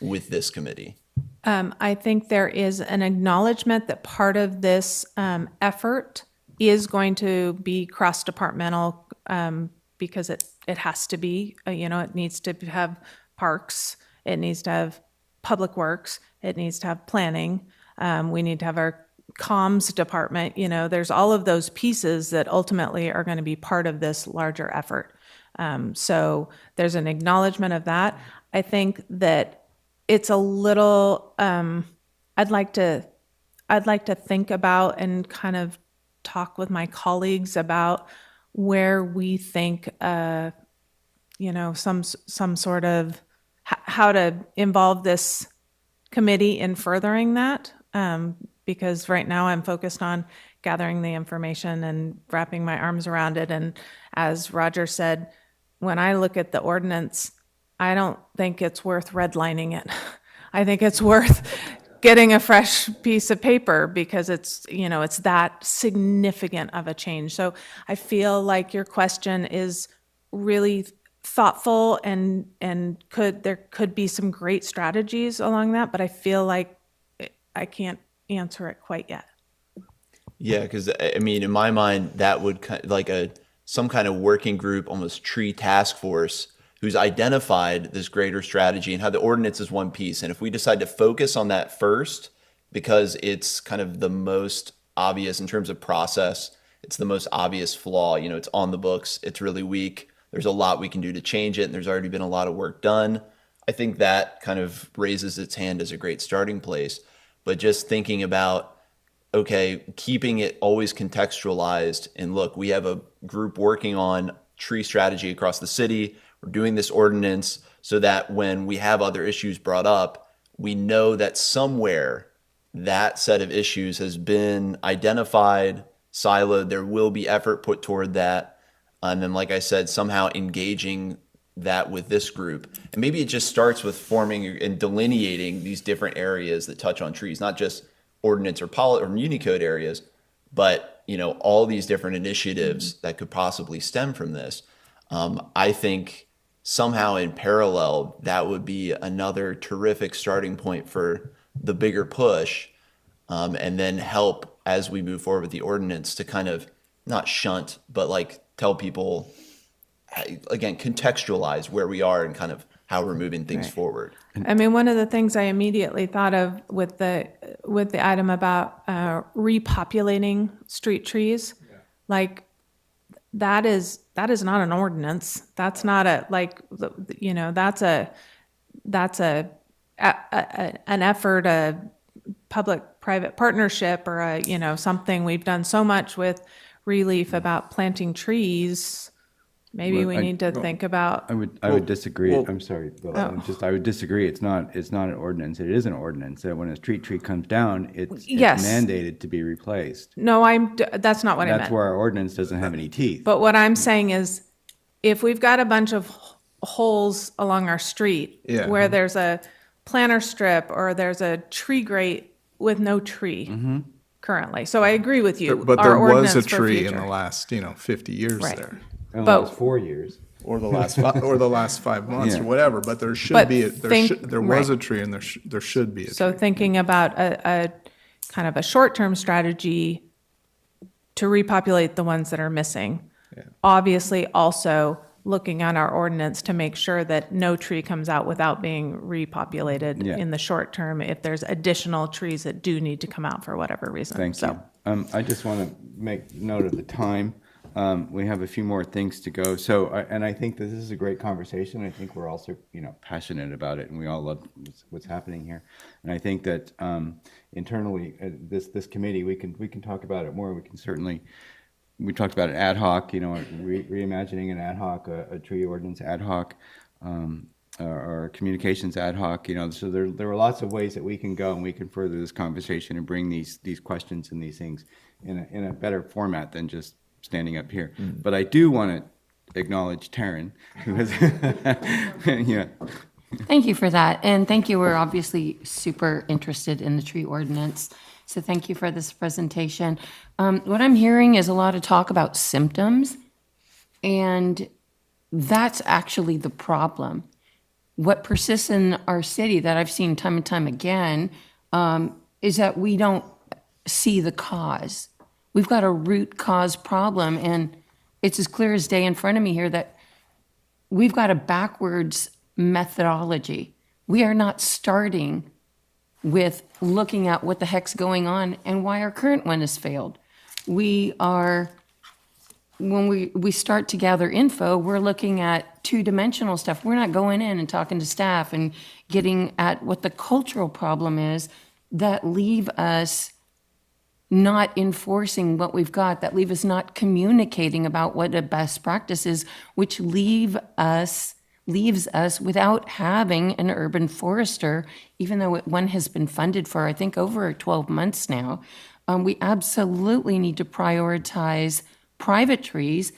with this committee? I think there is an acknowledgement that part of this effort is going to be cross-departmental because it has to be. It needs to have parks, it needs to have public works, it needs to have planning. We need to have our comms department. There's all of those pieces that ultimately are going to be part of this larger effort. So there's an acknowledgement of that. I think that it's a little, I'd like to think about and kind of talk with my colleagues about where we think, some sort of, how to involve this committee in furthering that. Because right now I'm focused on gathering the information and wrapping my arms around it. And as Roger said, when I look at the ordinance, I don't think it's worth redlining it. I think it's worth getting a fresh piece of paper because it's that significant of a change. So I feel like your question is really thoughtful and there could be some great strategies along that, but I feel like I can't answer it quite yet. Yeah, because I mean, in my mind, that would like some kind of working group, almost tree task force, who's identified this greater strategy and how the ordinance is one piece. And if we decide to focus on that first, because it's kind of the most obvious in terms of process, it's the most obvious flaw. You know, it's on the books, it's really weak. There's a lot we can do to change it, and there's already been a lot of work done. I think that kind of raises its hand as a great starting place. But just thinking about, okay, keeping it always contextualized, and look, we have a group working on tree strategy across the city. We're doing this ordinance so that when we have other issues brought up, we know that somewhere that set of issues has been identified, siloed. There will be effort put toward that. And then, like I said, somehow engaging that with this group. And maybe it just starts with forming and delineating these different areas that touch on trees, not just ordinance or Unicode areas, but, you know, all these different initiatives that could possibly stem from this. I think somehow in parallel, that would be another terrific starting point for the bigger push, and then help as we move forward with the ordinance to kind of not shunt, but like tell people, again, contextualize where we are and kind of how we're moving things forward. I mean, one of the things I immediately thought of with the item about repopulating street trees, like that is not an ordinance. That's not a, like, you know, that's an effort, a public-private partnership, or a, you know, something. We've done so much with Relief about planting trees. Maybe Well, we need to think about. I would disagree. well- I'm sorry, Bill. I would disagree. It's not an ordinance. It is an ordinance. That when a street tree comes down, it's Yes. mandated to be replaced. No, that's not what I meant. That's where our ordinance doesn't have any teeth. But what I'm saying is, if we've got a bunch of holes along our street Yeah. where there's a planter strip or there's a tree grate with no tree currently. So I agree with you. But Our there was a ordinance for tree in future. the last, 50 years Right. there. Well, but- it was 4 years. Or the last, or the last 5 months, Yeah. or whatever, but there should But be, there was right. a tree and there should be a tree. So thinking about a kind of a short-term strategy to repopulate the ones that are missing. Obviously, also looking at our ordinance to make sure that no tree comes out without being repopulated Yeah. in the short term if there's additional trees that do need to come out for whatever reason. Thank So, you. I just want to make note of the time. We have a few more things to go. So, and I think that this is a great conversation. I think we're also, passionate about it, and we all love what's happening here. And I think that internally, this committee, we can talk about it more. We can certainly. We talked about an ad hoc, reimagining an ad hoc, a tree ordinance ad hoc, or communications ad hoc. So there are lots of ways that we can go, and we can further this conversation and bring these questions and these things in a better format than just standing up here. But I do want to acknowledge Taryn, who has, yeah. Thank you for that, and thank you. We're obviously super interested in the tree ordinance, so thank you for this presentation. What I'm hearing is a lot of talk about symptoms, and that's actually the problem. What persists in our city that I've seen time and time again is that we don't see the cause. We've got a root cause problem, and it's as clear as day in front of me here that we've got a backwards methodology. We are not starting with looking at what the heck's going on and why our current one has failed. We are, when we start to gather info, we're looking at two-dimensional stuff. We're not going in and talking to staff and getting at what the cultural problem is that leave us not enforcing what we've got, that leave us not communicating about what a best practice is, which leaves us without having an urban forester, even though one has been funded for, I think, over 12 months now. We absolutely need to prioritize private trees,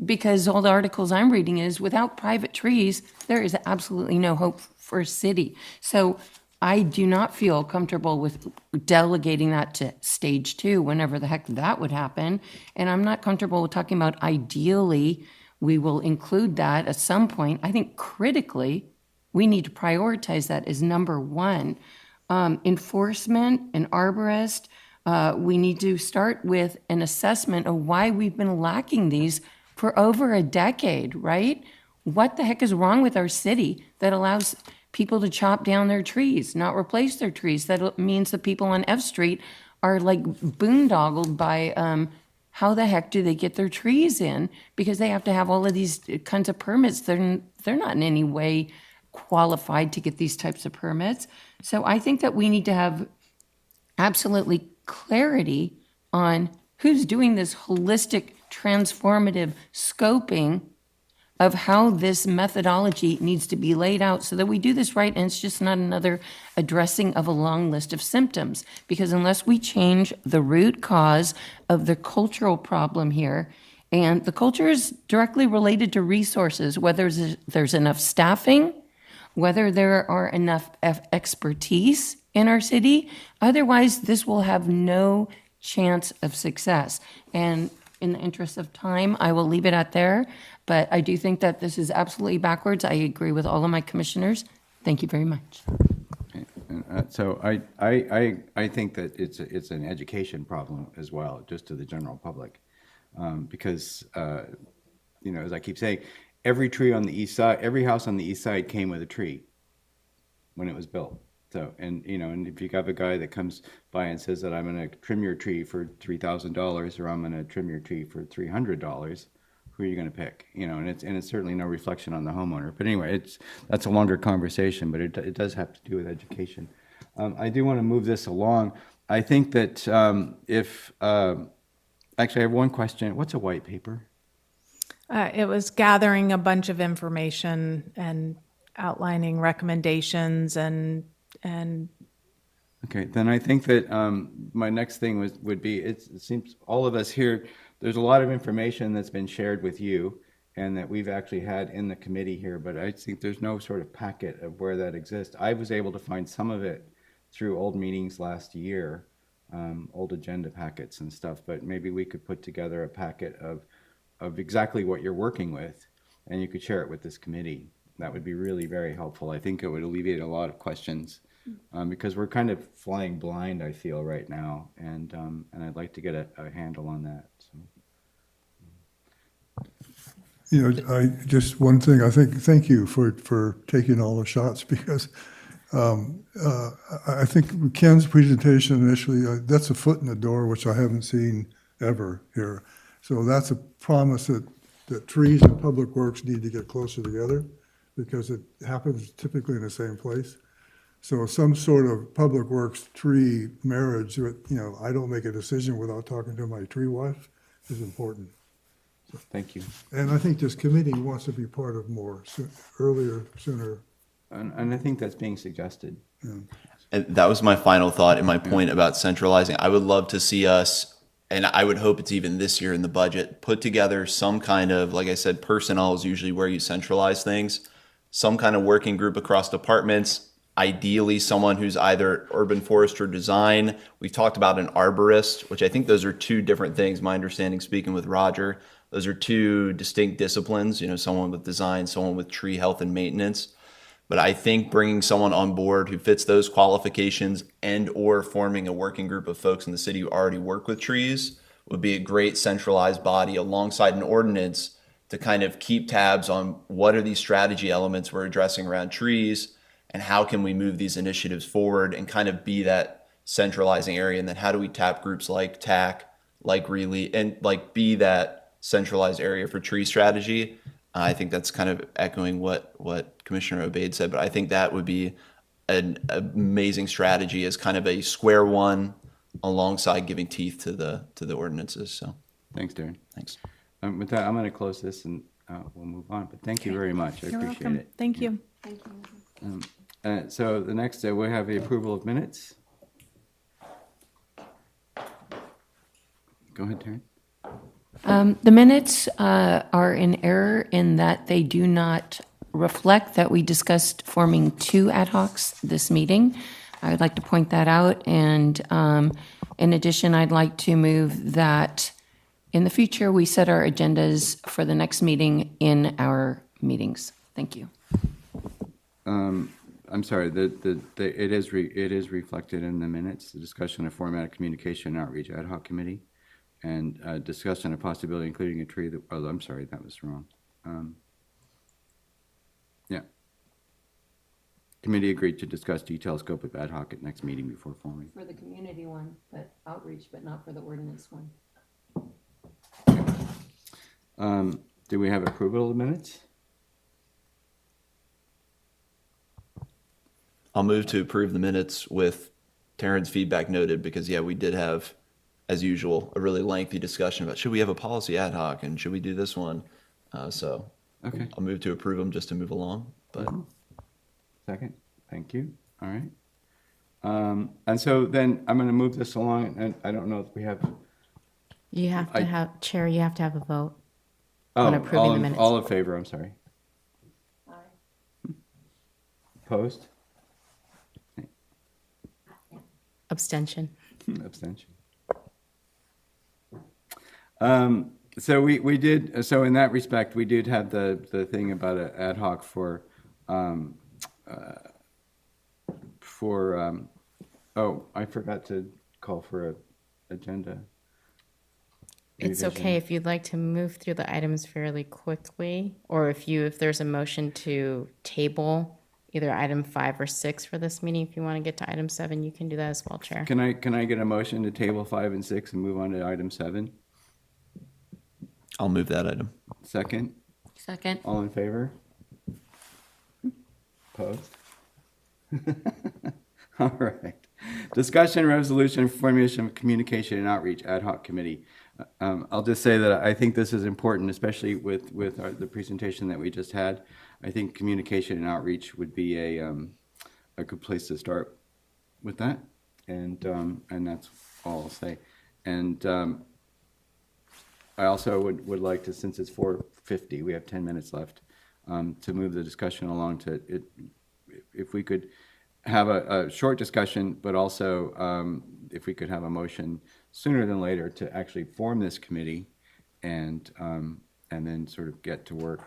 because all the articles I'm reading is without private trees, there is absolutely no hope for a city. So I do not feel comfortable with delegating that to stage 2, whenever the heck that would happen. And I'm not comfortable with talking about ideally we will include that at some point. I think critically, we need to prioritize that as number one. Enforcement, an arborist, we need to start with an assessment of why we've been lacking these for over a decade, right? What the heck is wrong with our city that allows people to chop down their trees, not replace their trees? That means the people on F Street are like boondoggled by how the heck do they get their trees in? Because they have to have all of these kinds of permits. They're not in any way qualified to get these types of permits. So I think that we need to have absolutely clarity on who's doing this holistic, transformative scoping of how this methodology needs to be laid out so that we do this right and it's just not another addressing of a long list of symptoms. Because unless we change the root cause of the cultural problem here, and the culture is directly related to resources, whether there's enough staffing, whether there are enough expertise in our city, otherwise this will have no chance of success. And in the interest of time, I will leave it at there. But I do think that this is absolutely backwards. I agree with all of my commissioners. Thank you very much. So I think that it's an education problem as well, just to the general public. Because, as I keep saying, every tree on the east side, every house on the east side came with a tree when it was built. So, and if you have a guy that comes by and says that I'm going to trim your tree for $3,000 or I'm going to trim your tree for $300, who are you going to pick? And it's certainly no reflection on the homeowner. But anyway, that's a longer conversation, but it does have to do with education. I do want to move this along. I think that actually I have one question. What's a white paper? It was gathering a bunch of information and outlining recommendations and Okay, then I think that my next thing would be, it seems all of us here, there's a lot of information that's been shared with you and that we've actually had in the committee here, but I think there's no sort of packet of where that exists. I was able to find some of it through old meetings last year, old agenda packets and stuff, but maybe we could put together a packet of exactly what you're working with and you could share it with this committee. That would be really very helpful. I think it would alleviate a lot of questions. Because we're kind of flying blind, I feel, right now, and I'd like to get a handle on that. So. One thing, I think, thank you for taking all the shots, because I think Ken's presentation initially, that's a foot in the door, which I haven't seen ever here. So that's a promise that trees and public works need to get closer together, because it happens typically in the same place. So some sort of public works tree marriage, I don't make a decision without talking to my tree wife, is important. Thank you. And I think this committee wants to be part of more, earlier, sooner. And I think that's being suggested. Yeah. And that was my final thought and my point about centralizing. I would love to see us, and I would hope it's even this year in the budget, put together some kind of, like I said, personnel is usually where you centralize things, some kind of working group across departments. Ideally, someone who's either urban forest or design. We've talked about an arborist, which I think those are two different things. My understanding, speaking with Roger, those are two distinct disciplines, someone with design, someone with tree health and maintenance. But I think bringing someone on board who fits those qualifications and or forming a working group of folks in the city who already work with trees would be a great centralized body alongside an ordinance to kind of keep tabs on what are these strategy elements we're addressing around trees, and how can we move these initiatives forward and kind of be that centralizing area? And then how do we tap groups like TAC, like Really, and like be that centralized area for tree strategy? I think that's kind of echoing what Commissioner Obaid said, but I think that would be an amazing strategy as kind of a square one alongside giving teeth to the ordinances. So Thanks, Darren. thanks. With that, I'm going to close this and we'll move on. But thank you very much. I You're appreciate welcome. it. Thank you. So the next, we have the approval of minutes. Go ahead, Taryn. The minutes are in error in that they do not reflect that we discussed forming two ad hocs this meeting. I would like to point that out. And in addition, I'd like to move that in the future, we set our agendas for the next meeting in our meetings. Thank you. I'm sorry, it is reflected in the minutes, the discussion of format of communication and outreach ad hoc committee, and discussion of possibility including a tree that, oh, I'm sorry, that was wrong. Yeah. Committee agreed to discuss detailed scope of ad hoc at next meeting before forming. For the community one, but outreach, but not for the ordinance one. Do we have approval of the minutes? I'll move to approve the minutes with Taryn's feedback noted, because yeah, we did have, as usual, a really lengthy discussion about should we have a policy ad hoc and should we do this one. So Okay. I'll move to approve them just to move along. But Second, thank you. All right. And so then I'm going to move this along, and I don't know if we have. You have to have, Chair, you have to have a vote. Oh, On approving the minutes. All in favor, I'm sorry. Opposed? Abstention. Abstention. So we did, so in that respect, we did have the thing about an ad hoc for, oh, I forgot to call for a agenda. It's revision. okay if you'd like to move through the items fairly quickly, or if there's a motion to table either item 5 or 6 for this meeting. If you want to get to item 7, you can do that as well, Chair. Can I get a motion to table 5 and 6 and move on to item 7? I'll move that item. Second, Second. all in favor? Opposed? All right. Discussion resolution formation of communication and outreach ad hoc committee. I'll just say that I think this is important, especially with the presentation that we just had. I think communication and outreach would be a good place to start with that, and that's all I'll say. And I also would like to, since it's 4:50, we have 10 minutes left, to move the discussion along to it. If we could have a short discussion, but also if we could have a motion sooner than later to actually form this committee, and then sort of get to work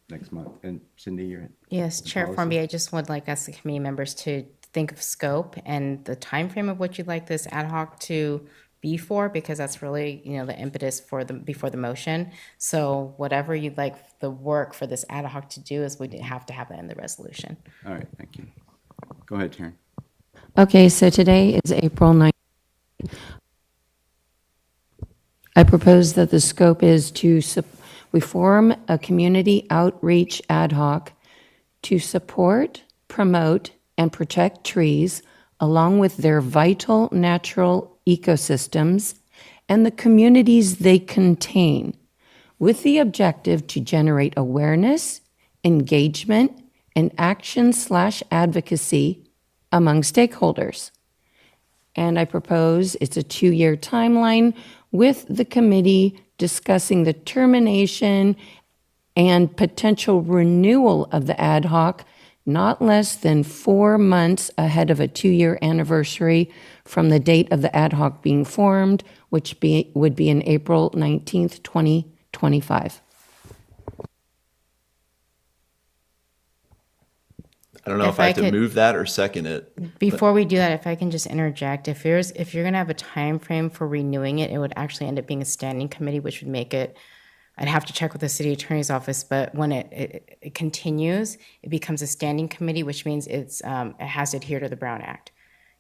next month. And Cindy, you're Yes, Chair policy. Formby, I just would like us, the committee members, to think of scope and the time frame of what you'd like this ad hoc to be for, because that's really, the impetus for before the motion. So whatever you'd like the work for this ad hoc to do is we'd have to have that in the resolution. All right, thank you. Go ahead, Taryn. Okay, so today is April 9th. I propose that the scope is we form a community outreach ad hoc to support, promote, and protect trees along with their vital natural ecosystems and the communities they contain, with the objective to generate awareness, engagement, and action/advocacy among stakeholders. And I propose it's a 2-year timeline with the committee discussing the termination and potential renewal of the ad hoc not less than 4 months ahead of a 2-year anniversary from the date of the ad hoc being formed, which would be in April 19th, 2025. I don't know If if I I have to could- move that or second it. Before we do that, if I can just interject, if you're going to have a time frame for renewing it, it would actually end up being a standing committee, which would make it, I'd have to check with the city attorney's office, but when it continues, it becomes a standing committee, which means it has to adhere to the Brown Act.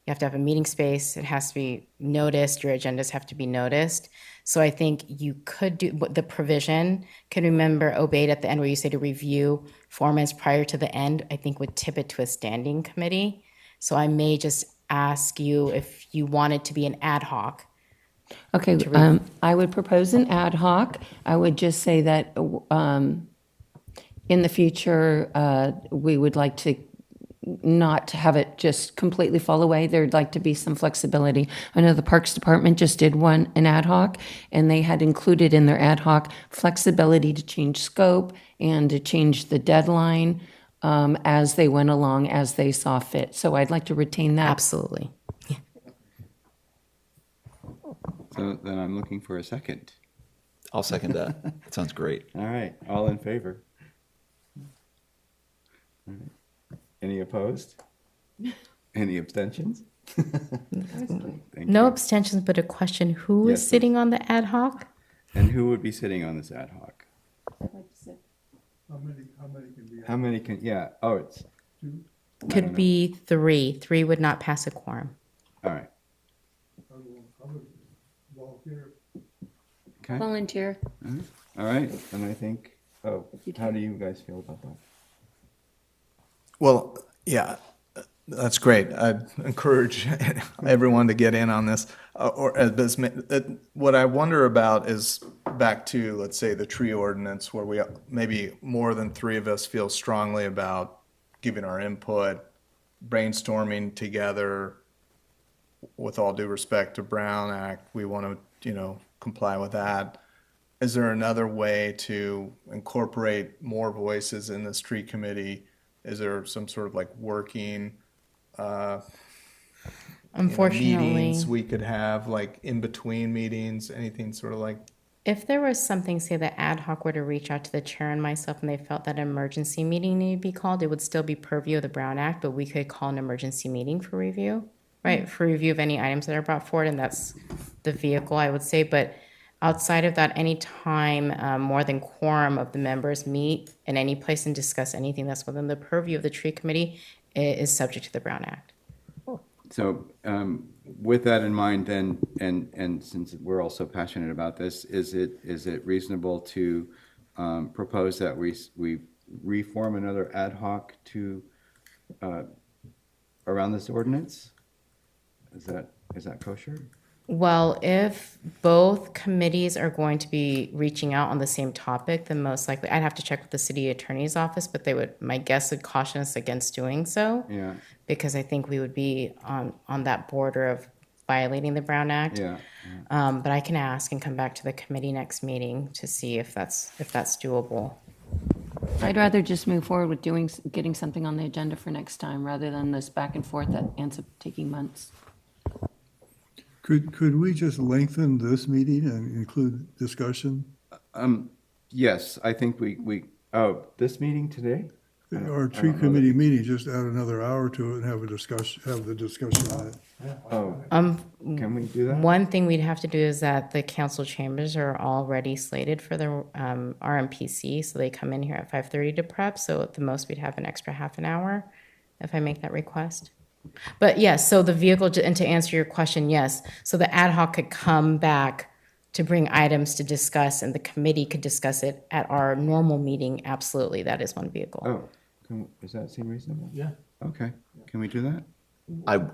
You have to have a meeting space, it has to be noticed, your agendas have to be noticed. So I think you could do, the provision, can remember obeyed at the end where you say to review 4 months prior to the end, I think would tip it to a standing committee. So I may just ask you if you want it to be an ad hoc. Okay, I would propose an ad hoc. I would just say that in the future, we would like to not have it just completely fall away. There'd like to be some flexibility. I know the Parks Department just did an ad hoc, and they had included in their ad hoc flexibility to change scope and to change the deadline as they went along, as they saw fit. So I'd like to retain that. Absolutely. So then I'm looking for a second. I'll second that. That sounds great. All right, all in favor? All right. Any opposed? Any abstentions? Thank No you. abstentions, but a question, who is Yes, sitting on the ad hoc? And who would be sitting on this ad hoc? How many can be? How many can, yeah, oh, it's, Could be three. Three would not pass a quorum. all right, I would volunteer. okay, Volunteer. all right, and I think, oh, how do you guys feel about that? Well, yeah, that's great. I encourage everyone to get in on this. What I wonder about is back to, let's say, the tree ordinance, where we maybe more than three of us feel strongly about giving our input, brainstorming together. With all due respect to Brown Act, we want to, comply with that. Is there another way to incorporate more voices in this tree committee? Is there some sort of like working Unfortunately, meetings we could have, like in between meetings, anything sort of like? if there was something, say the ad hoc were to reach out to the chair and myself and they felt that an emergency meeting needed to be called, it would still be purview of the Brown Act, but we could call an emergency meeting for review, right? For review of any items that are brought forward, and that's the vehicle, I would say. But outside of that, any time more than quorum of the members meet in any place and discuss anything that's within the purview of the tree committee is subject to the Brown Act. So, with that in mind, then, and since we're all so passionate about this, is it reasonable to propose that we reform another ad hoc to around this ordinance? Is that kosher? Well, if both committees are going to be reaching out on the same topic, then most likely, I'd have to check with the city attorney's office, but my guess would caution us against doing so. Yeah, Because I think we would be on that border of violating the Brown Act. yeah. But I can ask and come back to the committee next meeting to see if that's doable. I'd rather just move forward with getting something on the agenda for next time, rather than this back and forth that ends up taking months. Could we just lengthen this meeting and include discussion? Yes, I think this meeting today? Our tree committee meeting, just add another hour to it and have the discussion on it. Oh, can we do that? One thing we'd have to do is that the council chambers are already slated for the RMPC, so they come in here at 5:30 to prep, so at the most we'd have an extra half an hour if I make that request. But yes, so the vehicle, and to answer your question, yes, so the ad hoc could come back to bring items to discuss, and the committee could discuss it at our normal meeting, absolutely, that is one vehicle. Oh, does that seem reasonable? Yeah. Okay, can we do that?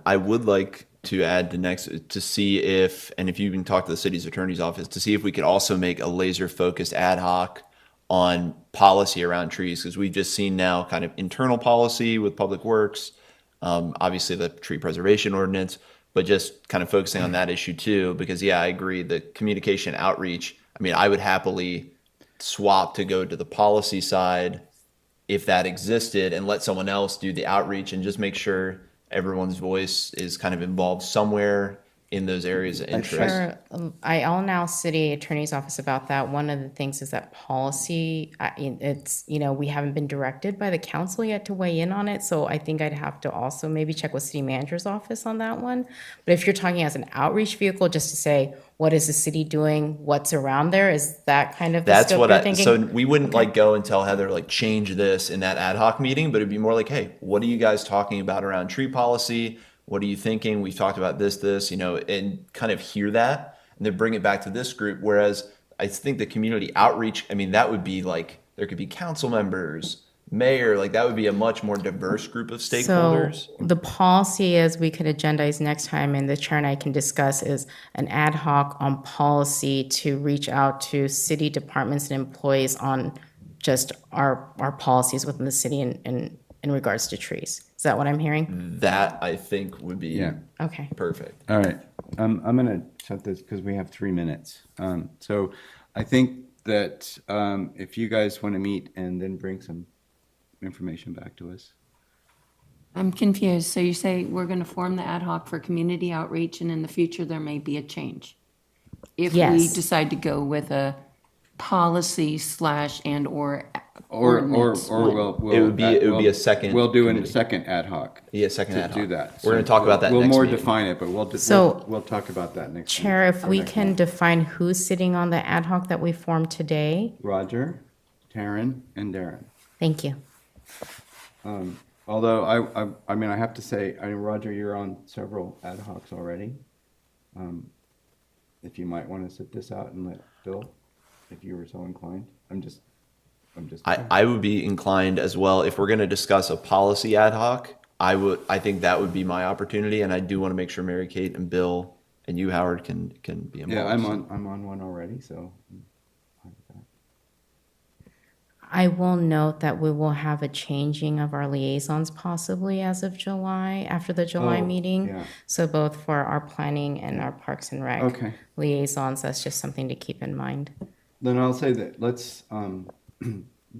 I would like to add to see if, and if you can talk to the city's attorney's office, to see if we could also make a laser focused ad hoc on policy around trees, because we've just seen now kind of internal policy with Public Works, obviously the tree preservation ordinance, but just kind of focusing on that issue too, because I agree, the communication outreach, I would happily swap to go to the policy side if that existed and let someone else do the outreach and just make sure everyone's voice is kind of involved somewhere in those areas of interest. Sure. I'll now city attorney's office about that. One of the things is that policy, it's, we haven't been directed by the council yet to weigh in on it. So I think I'd have to also maybe check with city manager's office on that one. But if you're talking as an outreach vehicle, just to say, what is the city doing? What's around there? Is that kind of the That's scope what you're thinking? so we wouldn't go and tell Heather change this in that ad hoc meeting, but it'd be more like, hey, what are you guys talking about around tree policy? What are you thinking? We've talked about this, and kind of hear that and then bring it back to this group. Whereas I think the community outreach, that would be there could be council members, mayor, that would be a much more diverse group of stakeholders. So the policy, as we could agendize next time, and the chair and I can discuss, is an ad hoc on policy to reach out to city departments and employees on just our policies within the city in regards to trees. Is that what I'm hearing? That I think would be Okay. perfect. All right, I'm going to shut this because we have 3 minutes. So I think that if you guys want to meet and then bring some information back to us. I'm confused. So you say we're going to form the ad hoc for community outreach, and in the future there may be a change if we Yes. decide to go with a policy / and or Or ordinance we'll. It would be a second We'll do a committee. second ad hoc. Yeah, second to ad do hoc. that. We're going to talk about that We'll next more meeting. define it, but So- we'll talk about that next. Chair, meeting, if or we next can month. define who's sitting on the ad hoc that we formed today, Roger, Taryn, and Darren. thank you. Although I mean, I have to say, I mean, Roger, you're on several ad hocs already. If you might want to sit this out and let Bill, if you were so inclined. I'm just. I would be inclined as well, if we're going to discuss a policy ad hoc, I think that would be my opportunity, and I do want to make sure Mary Kate and Bill and you, Howard, can be involved. Yeah, I'm on one already, so. I'm fine with that. I will note that we will have a changing of our liaisons possibly as of July, after the July Oh, meeting. yeah. So both for our planning and our Parks and Rec Okay. liaisons, that's just something to keep in mind. Then I'll say that let's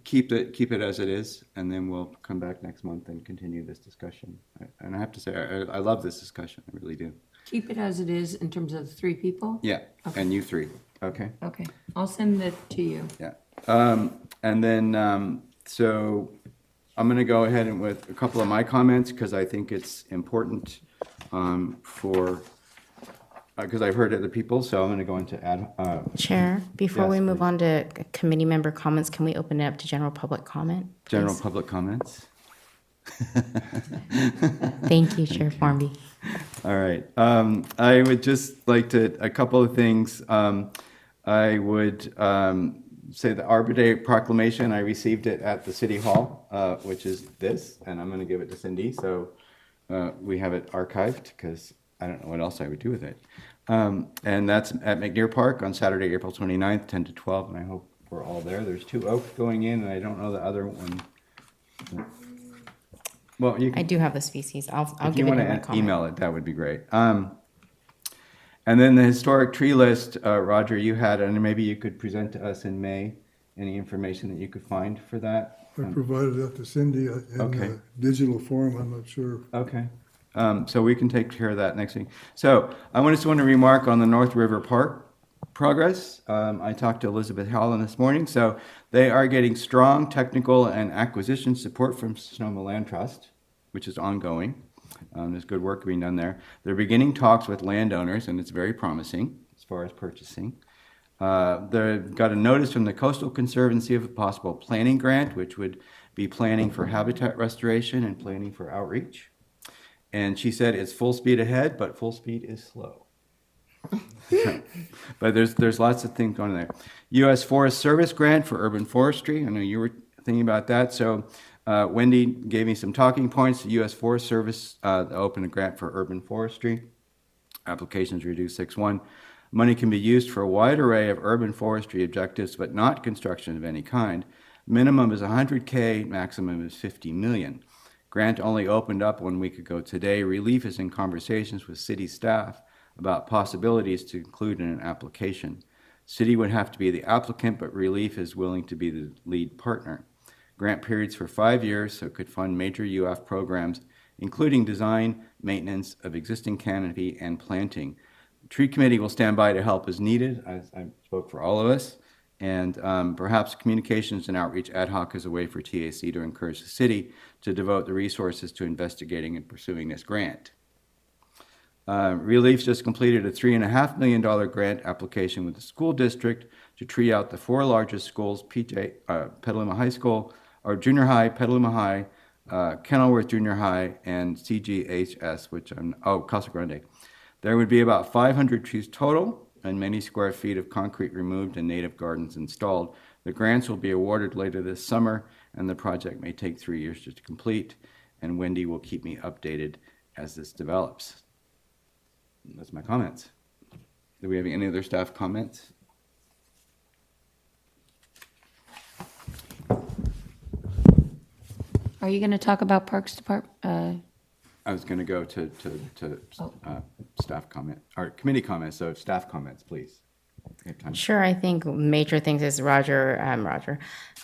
keep it as it is, and then we'll come back next month and continue this discussion. And I have to say, I love this discussion. I really do. Keep it as it is in terms of 3 people? Yeah, and you three, okay? Okay, I'll send it to you. Yeah. And then, so I'm going to go ahead and with a couple of my comments because I think it's important because I've heard other people, so I'm going to go into Chair, before Yes, we move please. on to committee member comments, can we open it up to general public comment? general please? public comments. Thank you, Chair Formby. All right. I would just like to, a couple of things. I would say the Arbor Day proclamation, I received it at the City Hall, which is this, and I'm going to give it to Cindy. So we have it archived because I don't know what else I would do with it. And that's at McNear Park on Saturday, April 29th, 10 to 12, and I hope we're all there. There's 2 oaks going in, and I don't know the other one. Well, you can. I do have the species. I'll If give you it want in my to comment. email it, that would be great. And then the historic tree list, Roger, you had, and maybe you could present to us in May, any information that you could find for that? I provided that to Cindy in Okay. a digital form, I'm not sure. Okay. So we can take care of that next week. So I just want to remark on the North River Park progress. I talked to Elizabeth Holland this morning. So they are getting strong technical and acquisition support from Sonoma Land Trust, which is ongoing. There's good work being done there. They're beginning talks with landowners, and it's very promising as far as purchasing. They've got a notice from the Coastal Conservancy of a possible planning grant, which would be planning for habitat restoration and planning for outreach. And she said it's full speed ahead, but full speed is slow. But there's lots of things going on there. U.S. Forest Service grant for urban forestry. I know you were thinking about that. So Wendy gave me some talking points. The U.S. Forest Service opened a grant for urban forestry. Applications are due 6/1. Money can be used for a wide array of urban forestry objectives, but not construction of any kind. Minimum is $100K, maximum is $50 million. Grant only opened up 1 week ago today. Relief is in conversations with city staff about possibilities to include in an application. City would have to be the applicant, but Relief is willing to be the lead partner. Grant periods for 5 years, so it could fund major UF programs, including design, maintenance of existing canopy, and planting. The tree committee will stand by to help as needed. I spoke for all of us. And perhaps communications and outreach ad hoc is a way for TAC to encourage the city to devote the resources to investigating and pursuing this grant. Relief just completed a $3.5 million grant application with the school district to tree out the 4 largest schools, Petaluma High School, or Junior High, Petaluma High, Kenilworth Junior High, and CGHS, Casa Grande. There would be about 500 trees total and many square feet of concrete removed and native gardens installed. The grants will be awarded later this summer, and the project may take 3 years to complete, and Wendy will keep me updated as this develops. That's my comments. Do we have any other staff comments? Are you going to talk about Parks Department? I was going to go to staff comment, or committee comments, so staff comments, please. we have time. Sure, I think major things is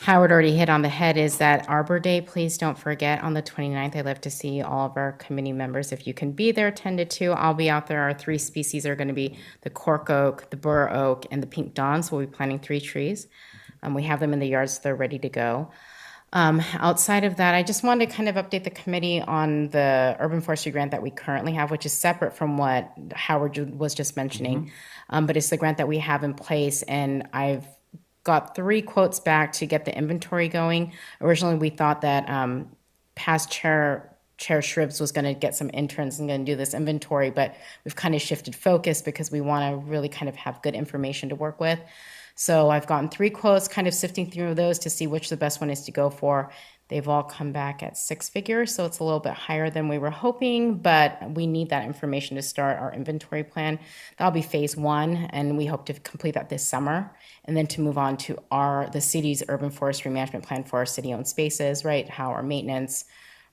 Howard already hit on the head is that Arbor Day, please don't forget on the 29th. I'd love to see all of our committee members. If you can be there 10 to 2, I'll be out there. Our 3 species are going to be the cork oak, the bur oak, and the pink dawn. So we'll be planting 3 trees. We have them in the yards, so they're ready to go. Outside of that, I just wanted to kind of update the committee on the urban forestry grant that we currently have, which is separate from what Howard was just mentioning. But it's the grant that we have in place, and I've got 3 quotes back to get the inventory going. Originally, we thought that past Chair Shribs was going to get some interns and going to do this inventory, but we've kind of shifted focus because we want to really kind of have good information to work with. So I've gotten 3 quotes, kind of sifting through those to see which the best one is to go for. They've all come back at 6 figures, so it's a little bit higher than we were hoping, but we need that information to start our inventory plan. That'll be phase 1, and we hope to complete that this summer, and then to move on to the city's urban forestry management plan for our city-owned spaces, right? How our maintenance,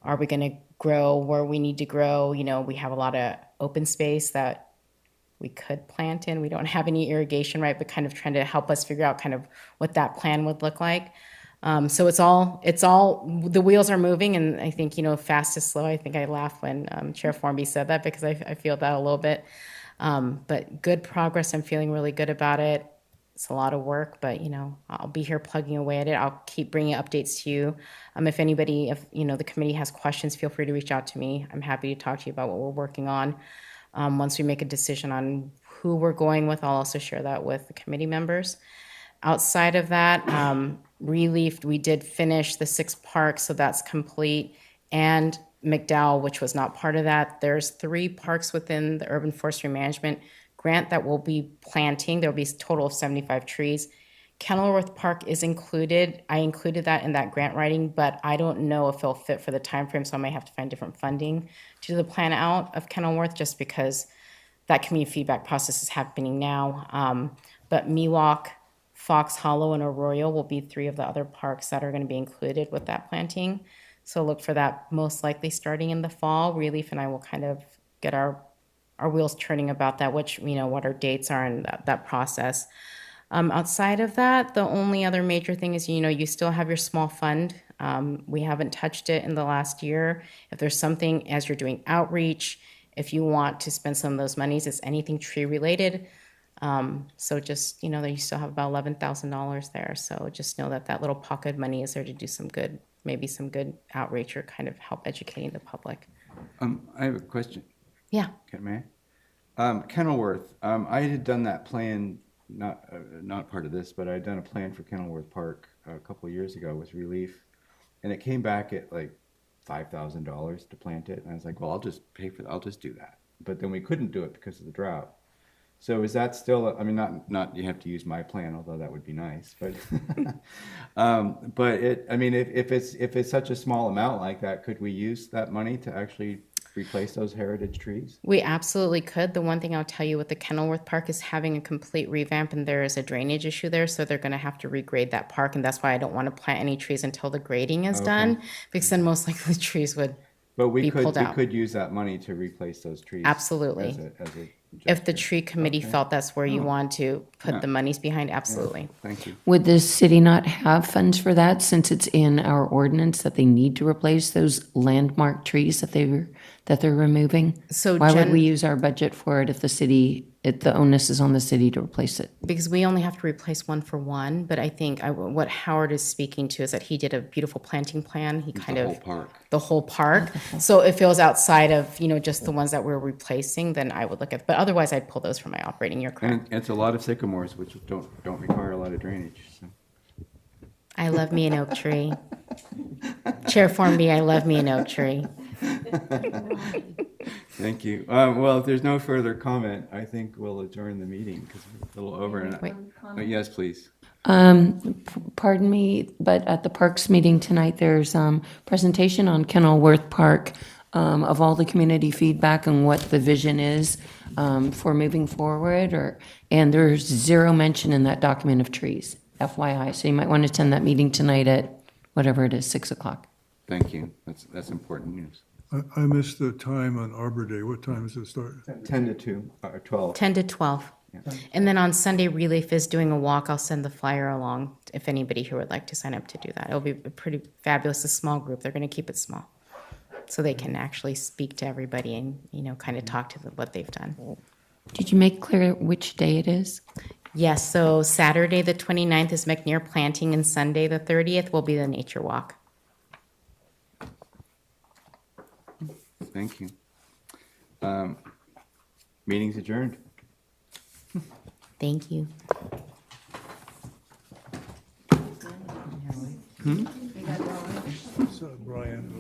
are we going to grow where we need to grow? You know, we have a lot of open space that we could plant in. We don't have any irrigation, right? But kind of trying to help us figure out kind of what that plan would look like. So it's all, the wheels are moving, and I think, fast is slow. I think I laughed when Chair Formby said that because I feel that a little bit. But good progress. I'm feeling really good about it. It's a lot of work, but, I'll be here plugging away at it. I'll keep bringing updates to you. If anybody, the committee has questions, feel free to reach out to me. I'm happy to talk to you about what we're working on. Once we make a decision on who we're going with, I'll also share that with the committee members. Outside of that, Relief, we did finish the 6 parks, so that's complete. And McDowell, which was not part of that. There's 3 parks within the urban forestry management grant that we'll be planting. There'll be a total of 75 trees. Kenilworth Park is included. I included that in that grant writing, but I don't know if it'll fit for the time frame, so I might have to find different funding to do the plan out of Kenilworth, just because that community feedback process is happening now. But Miwok, Fox Hollow, and Arroyo will be 3 of the other parks that are going to be included with that planting. So look for that most likely starting in the fall. Relief and I will kind of get our wheels turning about that, which, what our dates are and that process. Outside of that, the only other major thing is, you still have your small fund. We haven't touched it in the last year. If there's something as you're doing outreach, if you want to spend some of those monies, it's anything tree related. So just, that you still have about $11,000 there. So just know that little pocket of money is there to do maybe some good outreach or kind of help educating the public. I have a question. Yeah. May I? Kenilworth, I had done that plan, not part of this, but I had done a plan for Kenilworth Park a couple of years ago with Relief, and it came back at like $5,000 to plant it. And I was like, well, I'll just do that. But then we couldn't do it because of the drought. So is that still, not you have to use my plan, although that would be nice, but, if it's such a small amount like that, could we use that money to actually replace those heritage trees? We absolutely could. The one thing I'll tell you with the Kenilworth Park is having a complete revamp, and there is a drainage issue there, so they're going to have to regrade that park, and that's why I don't want to plant any trees until the grading is done, because then most likely the trees would But we be pulled out. could use that money to replace those trees. Absolutely. As a If the gesture. tree committee Okay. felt that's where you want to put Yeah. the monies behind, absolutely. Thank you. Would the city not have funds for that, since it's in our ordinance that they need to replace those landmark trees that they're removing? So Why would Jen- we use our budget for it if the onus is on the city to replace it? Because we only have to replace 1 for 1, but I think what Howard is speaking to is that he did a beautiful planting plan. He kind The of whole park. the whole park. So if it was outside of, just the ones that we're replacing, then I would look at, but otherwise I'd pull those from my operating. You're correct. And it's a lot of sycamores, which don't require a lot of drainage, so. I love me an oak tree. Chair Formby, I love me an oak tree. Thank you. Well, if there's no further comment, I think we'll adjourn the meeting because we're a little over. Wait. Yes, please. Pardon me, but at the Parks meeting tonight, there's presentation on Kenilworth Park of all the community feedback and what the vision is for moving forward, and there's 0 mention in that document of trees, FYI. So you might want to attend that meeting tonight at whatever it is, 6 o'clock. Thank you. That's important news. I missed the time on Arbor Day. What time does it start? 10 to 2, or 12. 10 to 12. And then on Sunday, Relief is doing a walk. I'll send the flyer along if anybody here would like to sign up to do that. It'll be pretty fabulous, a small group. They're going to keep it small. So they can actually speak to everybody and, kind of talk to them what they've done. Did you make clear which day it is? Yes, so Saturday, the 29th is McNair Planting, and Sunday, the 30th, will be the Nature Walk. Thank you. Meeting's adjourned. Thank you. So, Brian.